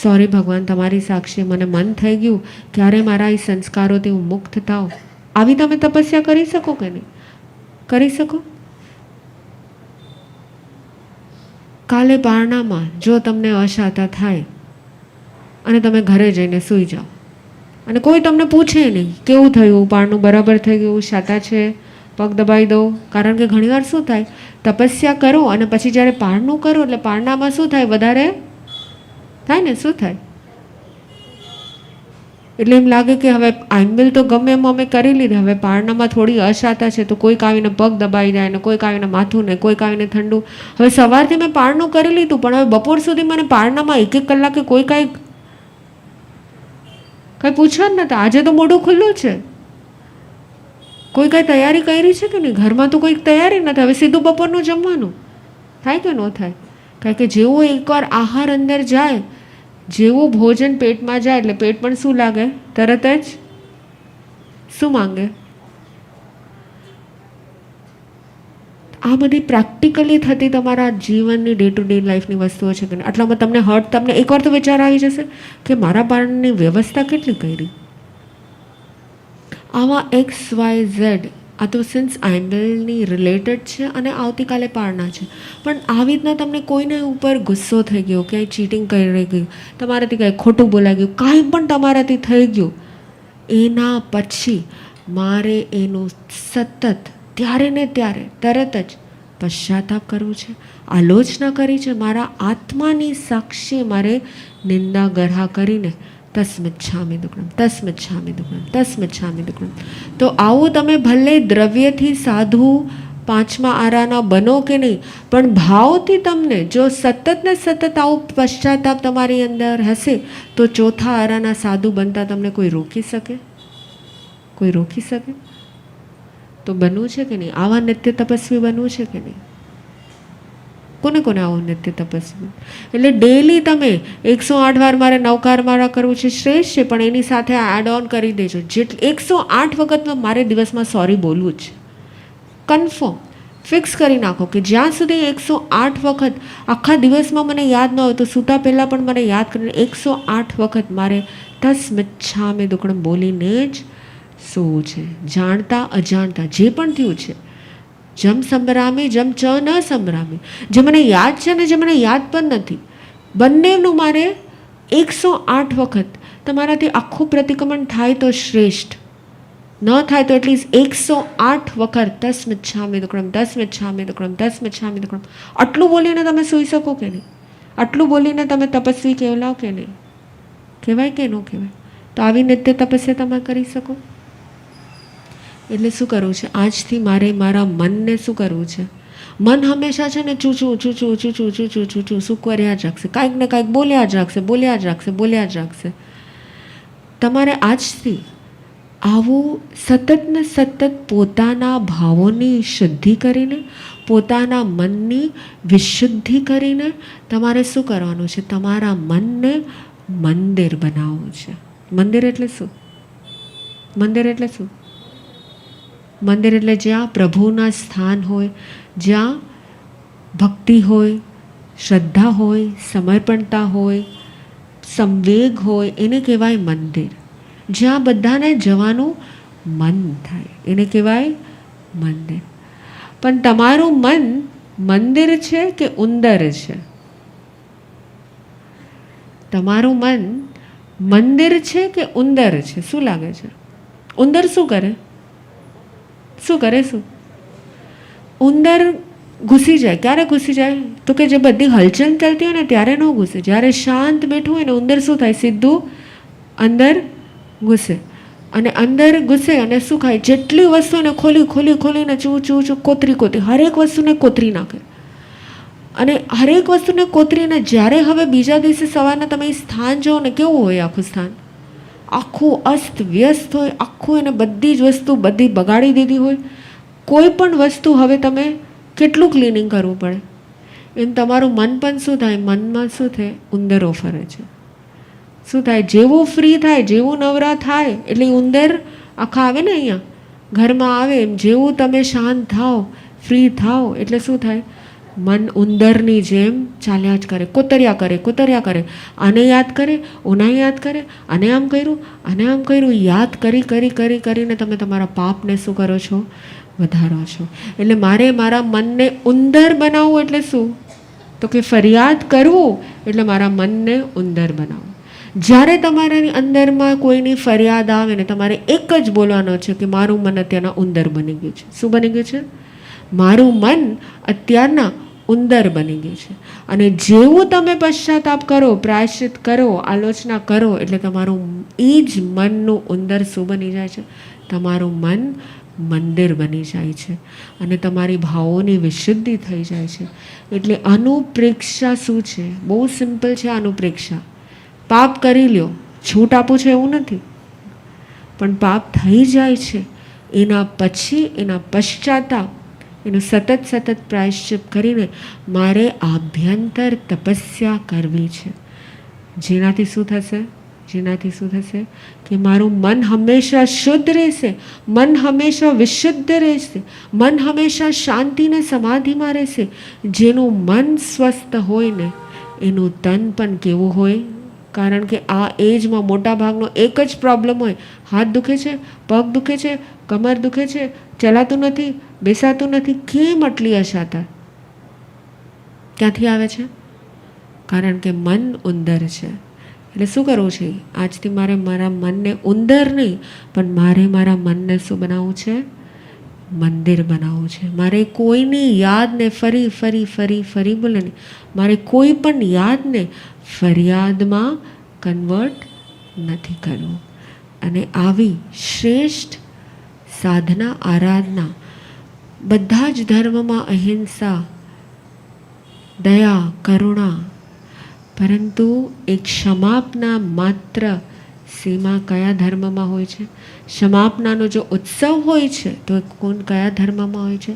સોરી ભગવાન, તમારી સાક્ષી મને મન થઈ ગયું, ક્યારે મારા એ સંસ્કારોથી હું મુક્ત થાવ. આવી તમે તપસ્યા કરી શકો કે નહીં? કરી શકો? કાલે પારણામાં જો તમને અશાતા થાય અને તમે ઘરે જઈને સૂઈ જાઓ અને કોઈ તમને પૂછે નહીં કેવું થયું, પારણું બરાબર થઈ ગયું, શાતા છે, પગ દબાવી દો. કારણ કે ઘણીવાર શું થાય, તપસ્યા કરો અને પછી જ્યારે પારણું કરો એટલે પારણામાં શું થાય? વધારે થાય ને? શું થાય? એટલે એમ લાગે કે હવે આઈમ્બિલ તો ગમે એમ અમે કરી લીધી, હવે પારણામાં થોડી અશાતા છે તો કોઈક આવીને પગ દબાઈ જાય ને કોઈક આવીને માથું ને કોઈક આવીને ઠંડુ. હવે સવારથી મેં પારણું કરી લીધું પણ હવે બપોર સુધી મને પારણામાં 1-1 કલાકે કોઈ કાંઈ કંઈ પૂછવા જ નતા. આજે તો મોઢું ખુલ્લું છે. કોઈ કાંઈ તૈયારી કરી છે કે નહીં? ઘરમાં તો કોઈ તૈયારી નથી. હવે સીધું બપોરનું જમવાનું થાય કે ન થાય? કારણ કે જેવો એકવાર આહાર અંદર જાય, જેવું ભોજન પેટમાં જાય એટલે પેટ પણ શું લાગે? તરત જ શું માંગે? આ બધી પ્રેક્ટિકલી થતી તમારા જીવનની ડે ટુ ડે લાઈફની વસ્તુઓ છે કે નહીં? આટલામાં તમને હર્ટ, તમને એકવાર તો વિચાર આવી જશે કે મારા બાળની વ્યવસ્થા કેટલી કરી. આવા XYZ આ તો સિન્સ એંગલની રિલેટેડ છે અને આવતીકાલે પાડના છે. પણ આવી રીતના તમને કોઈને ઉપર ગુસ્સો થઈ ગયો, ક્યાંય ચીટિંગ કરી ગયું, તમારાથી કાંઈ ખોટું બોલાઈ ગયું, કાંઈ પણ તમારાથી થઈ ગયું, એના પછી મારે એનું સતત ત્યારે ને ત્યારે તરત જ પશ્ચાતાપ કરવું છે, આલોચના કરી છે, મારા આત્માની સાક્ષી મારે નિંદા ગરહા કરીને તસ્મિચ્છામિ દુક્કડમ, તસ્મિચ્છામિ દુક્કડમ, તસ્મિચ્છામિ દુક્કડમ. તો આવું તમે ભલે દ્રવ્યથી સાધુ પાંચમા આરાના બનો કે નહીં, પણ ભાવથી તમને જો સતત ને સતત આવું પશ્ચાતાપ તમારી અંદર હશે તો ચોથા આરાના સાધુ બનતા તમને કોઈ રોકી શકે? કોઈ રોકી શકે? તો બનવું છે કે નહીં? આવા નિત્ય તપસ્વી બનવું છે કે નહીં? કોને કોને આવું નિત્ય તપસ્વી? એટલે ડેલી તમે 108 વાર મારે નવકાર મારા કરવું છે, શ્રેષ્ઠ છે, પણ એની સાથે એડ ઓન કરી દેજો. જેટલી 108 વખત મારે દિવસમાં સોરી બોલવું જ છે. કન્ફર્મ ફિક્સ કરી નાખો કે જ્યાં સુધી 108 વખત આખા દિવસમાં મને યાદ ન હોય તો સૂતા પહેલાં પણ મને યાદ કરીને 108 વખત મારે તસ્મિચ્છામિ દુક્કડમ બોલીને જ સૂવું છે. જાણતા અજાણતા જે પણ થયું છે, જમ સંભરામી જમ ચ ન સંભરામી, જે મને યાદ છે ને જે મને યાદ પણ નથી, બંનેનું મારે 108 વખત તમારાથી આખું પ્રતિક્રમણ થાય તો શ્રેષ્ઠ, ન થાય તો એટલીસ્ટ 108 વખત તસ્મિચ્છામિ દુક્કડમ, તસ્મિચ્છામિ દુક્કડમ, તસ્મિચ્છામિ દુક્કડમ. આટલું બોલીને તમે સૂઈ શકો કે નહીં? આટલું બોલીને તમે તપસ્વી કહેલાવ કે નહીં? કહેવાય કે ન કહેવાય? તો આવી નિત્ય તપસ્યા તમે કરી શકો. એટલે શું કરવું છે? આજથી મારે મારા મનને શું કરવું છે? મન હંમેશા છે ને ચૂચું ચૂચું ચૂચું ચૂચું ચૂચું શું કર્યા જ રાખશે, કાંઈક ને કાંઈક બોલ્યા જ રાખશે, બોલ્યા જ રાખશે, બોલ્યા જ રાખશે. તમારે આજથી આવું સતત ને સતત પોતાના ભાવોની શુદ્ધિ કરીને, પોતાના મનની વિશુદ્ધિ કરીને તમારે શું કરવાનું છે? તમારા મનને મંદિર બનાવવું છે. મંદિર એટલે શું? મંદિર એટલે શું? મંદિર એટલે જ્યાં પ્રભુના સ્થાન હોય, જ્યાં ભક્તિ હોય, શ્રદ્ધા હોય, સમર્પણતા હોય, સંવેગ હોય, એને કહેવાય મંદિર. જ્યાં બધાને જવાનું મન થાય એને કહેવાય મંદિર. પણ તમારું મન મંદિર છે કે ઉંદર છે? તમારું મન મંદિર છે કે ઉંદર છે? શું લાગે છે? ઉંદર શું કરે? શું કરે? શું? ઉંદર ઘૂસી જાય. ક્યારે ઘૂસી જાય? તો કે જે બધી હલચલ ચાલતી હોય ને ત્યારે ન ઘૂસે. જ્યારે શાંત બેઠું હોય ને ઉંદર શું થાય? સીધું અંદર ઘૂસે. અને અંદર ઘૂસે અને શું ખાય? જેટલી વસ્તુને ખોલી ખોલી ખોલીને ચૂ ચૂ ચૂ કોતરી કોતરી હરેક વસ્તુને કોતરી નાખે. અને હરેક વસ્તુને કોતરીને જ્યારે હવે બીજા દિવસે સવારના તમે સ્થાન જુઓ ને, કેવું હોય આખું સ્થાન? આખું અસ્ત વ્યસ્ત હોય, આખું એને બધી જ વસ્તુ બધી બગાડી દીધી હોય. કોઈ પણ વસ્તુ હવે તમે કેટલું ક્લિનિંગ કરવું પડે? એમ તમારું મન પણ શું થાય? મનમાં શું થાય? ઉંદરો ફરે છે. શું થાય? જેવું ફ્રી થાય, જેવું નવરા થાય એટલે ઉંદર આખા આવે ને અહીંયા ઘરમાં આવે, એમ જેવું તમે શાંત થાવ, ફ્રી થાવ એટલે શું થાય? મન ઉંદરની જેમ ચાલ્યા જ કરે, કોતર્યા કરે, કોતર્યા કરે. આને યાદ કરે, ઓના યાદ કરે, આને આમ કર્યું, આને આમ કર્યું, યાદ કરી કરી કરી કરીને તમે તમારા પાપને શું કરો છો? વધારો છો. એટલે મારે મારા મનને ઉંદર બનાવવું એટલે શું? તો કે ફરિયાદ કરવું એટલે મારા મનને ઉંદર બનાવવું. જ્યારે તમારા અંદરમાં કોઈની ફરિયાદ આવે ને તમારે એક જ બોલવાનો છે કે મારું મન અત્યારના ઉંદર બની ગયું છે. શું બની ગયું છે? મારું મન અત્યારના ઉંદર બની ગયું છે. અને જેવું તમે પશ્ચાતાપ કરો, પ્રાયશ્ચિત કરો, આલોચના કરો એટલે તમારું એ જ મનનું ઉંદર શું બની જાય છે? તમારું મન મંદિર બની જાય છે અને તમારી ભાવોની વિશુદ્ધિ થઈ જાય છે. એટલે અનુપ્રેક્ષા શું છે? બહુ સિમ્પલ છે અનુપ્રેક્ષા. પાપ કરી લ્યો, છૂટ આપું છું એવું નથી. પણ પાપ થઈ જાય છે એના પછી એના પશ્ચાતાપ એનું સતત પ્રાયશ્ચિત કરીને મારે આભ્યંતર તપસ્યા કરવી છે. જેનાથી શું થશે કે મારું મન હંમેશા શુદ્ધ રહેશે, મન હંમેશા વિશુદ્ધ રહેશે, મન હંમેશા શાંતિ ને સમાધિમાં રહેશે. જેનું મન સ્વસ્થ હોય ને એનું તન પણ કેવું હોય. કારણ કે આ એજમાં મોટા ભાગનો એક જ પ્રોબ્લેમ હોય, હાથ દુખે છે, પગ દુખે છે, કમર દુખે છે, ચલાતું નથી, બેસાતું નથી. કેમ આટલી અશાતા ક્યાંથી આવે છે? કારણ કે મન ઉંદર છે. એટલે શું કરવું છે? આજથી મારે મારા મનને ઉંદર નહીં, પણ મારે મારા મનને શું બનાવવું છે? મંદિર બનાવવું છે. મારે કોઈની યાદને ફરી બોલે નહીં, મારે કોઈ પણ યાદને ફરિયાદમાં કન્વર્ટ નથી કરવું. અને આવી શ્રેષ્ઠ સાધના આરાધના બધા જ ધર્મમાં અહિંસા, દયા, કરુણા, પરંતુ એક ક્ષમાપના માત્ર સીમા કયા ધર્મમાં હોય છે? ક્ષમાપનાનો જો ઉત્સવ હોય છે તો કયા ધર્મમાં હોય છે?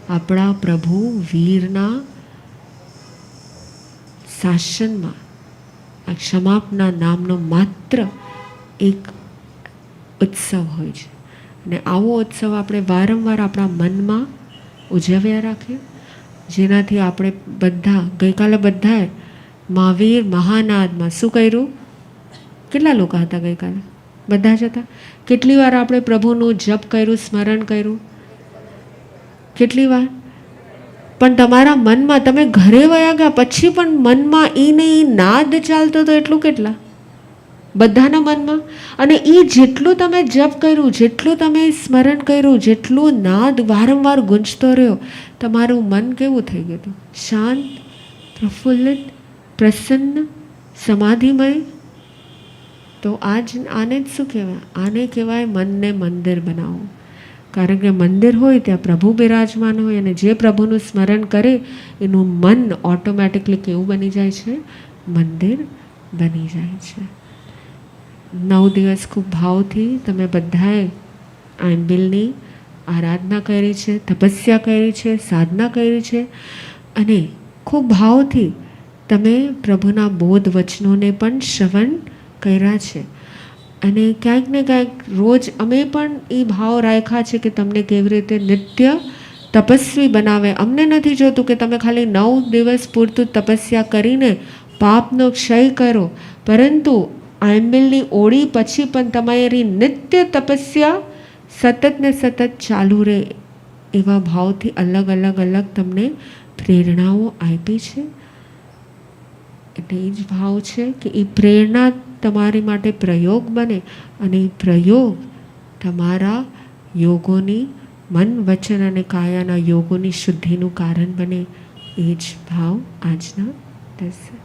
આપણા પ્રભુ વીરના શાસનમાં આ ક્ષમાપના નામનો માત્ર એક ઉત્સવ હોય છે. અને આવો ઉત્સવ આપણે વારંવાર આપણા મનમાં ઉજવ્યા રાખીએ, જેનાથી આપણે બધા ગઈકાલે બધાએ મહાવીર મહાનાદમાં શું કર્યું? કેટલા લોકો હતા ગઈકાલે? બધા જ હતા. કેટલી વાર આપણે પ્રભુનું જપ કર્યું, સ્મરણ કર્યું? કેટલી વાર? પણ તમારા મનમાં તમે ઘરે વયા ગયા પછી પણ મનમાં એને એ નાદ ચાલતો હતો એટલું કેટલા? બધાના મનમાં. અને એ જેટલું તમે જપ કર્યું, જેટલું તમે સ્મરણ કર્યું, જેટલું નાદ વારંવાર ગુંજતો રહ્યો, તમારું મન કેવું થઈ ગયું હતું? શાંત, પ્રફુલ્લિત, પ્રસન્ન, સમાધિમય. તો આને જ શું કહેવાય? આને કહેવાય મનને મંદિર બનાવવું. કારણ કે મંદિર હોય ત્યાં પ્રભુ બિરાજમાન હોય, અને જે પ્રભુનું સ્મરણ કરે એનું મન ઓટોમેટિકલી કેવું બની જાય છે? મંદિર બની જાય છે. 9 દિવસ ખૂબ ભાવથી તમે બધાએ આંબિલની આરાધના કરી છે, તપસ્યા કરી છે, સાધના કરી છે, અને ખૂબ ભાવથી તમે પ્રભુના બોધ વચનોને પણ શ્રવણ કર્યા છે. અને ક્યાંક ને ક્યાંક રોજ અમે પણ એ ભાવ રાખ્યા છે કે તમને કેવી રીતે નિત્ય તપસ્વી બનાવે. અમને નથી જોતું કે તમે ખાલી 9 દિવસ પૂરતું તપસ્યા કરીને પાપનો ક્ષય કરો, પરંતુ આંબિલની ઓળી પછી પણ તમારી નિત્ય તપસ્યા સતત ને સતત ચાલુ રહે એવા ભાવથી અલગ તમને પ્રેરણાઓ આપી છે. એટલે એ જ ભાવ છે કે એ પ્રેરણા તમારી માટે પ્રયોગ બને, અને એ પ્રયોગ તમારા યોગોની મન, વચન અને કાયાના યોગોની શુદ્ધિનું કારણ બને. એ જ ભાવ આજના દર્શન.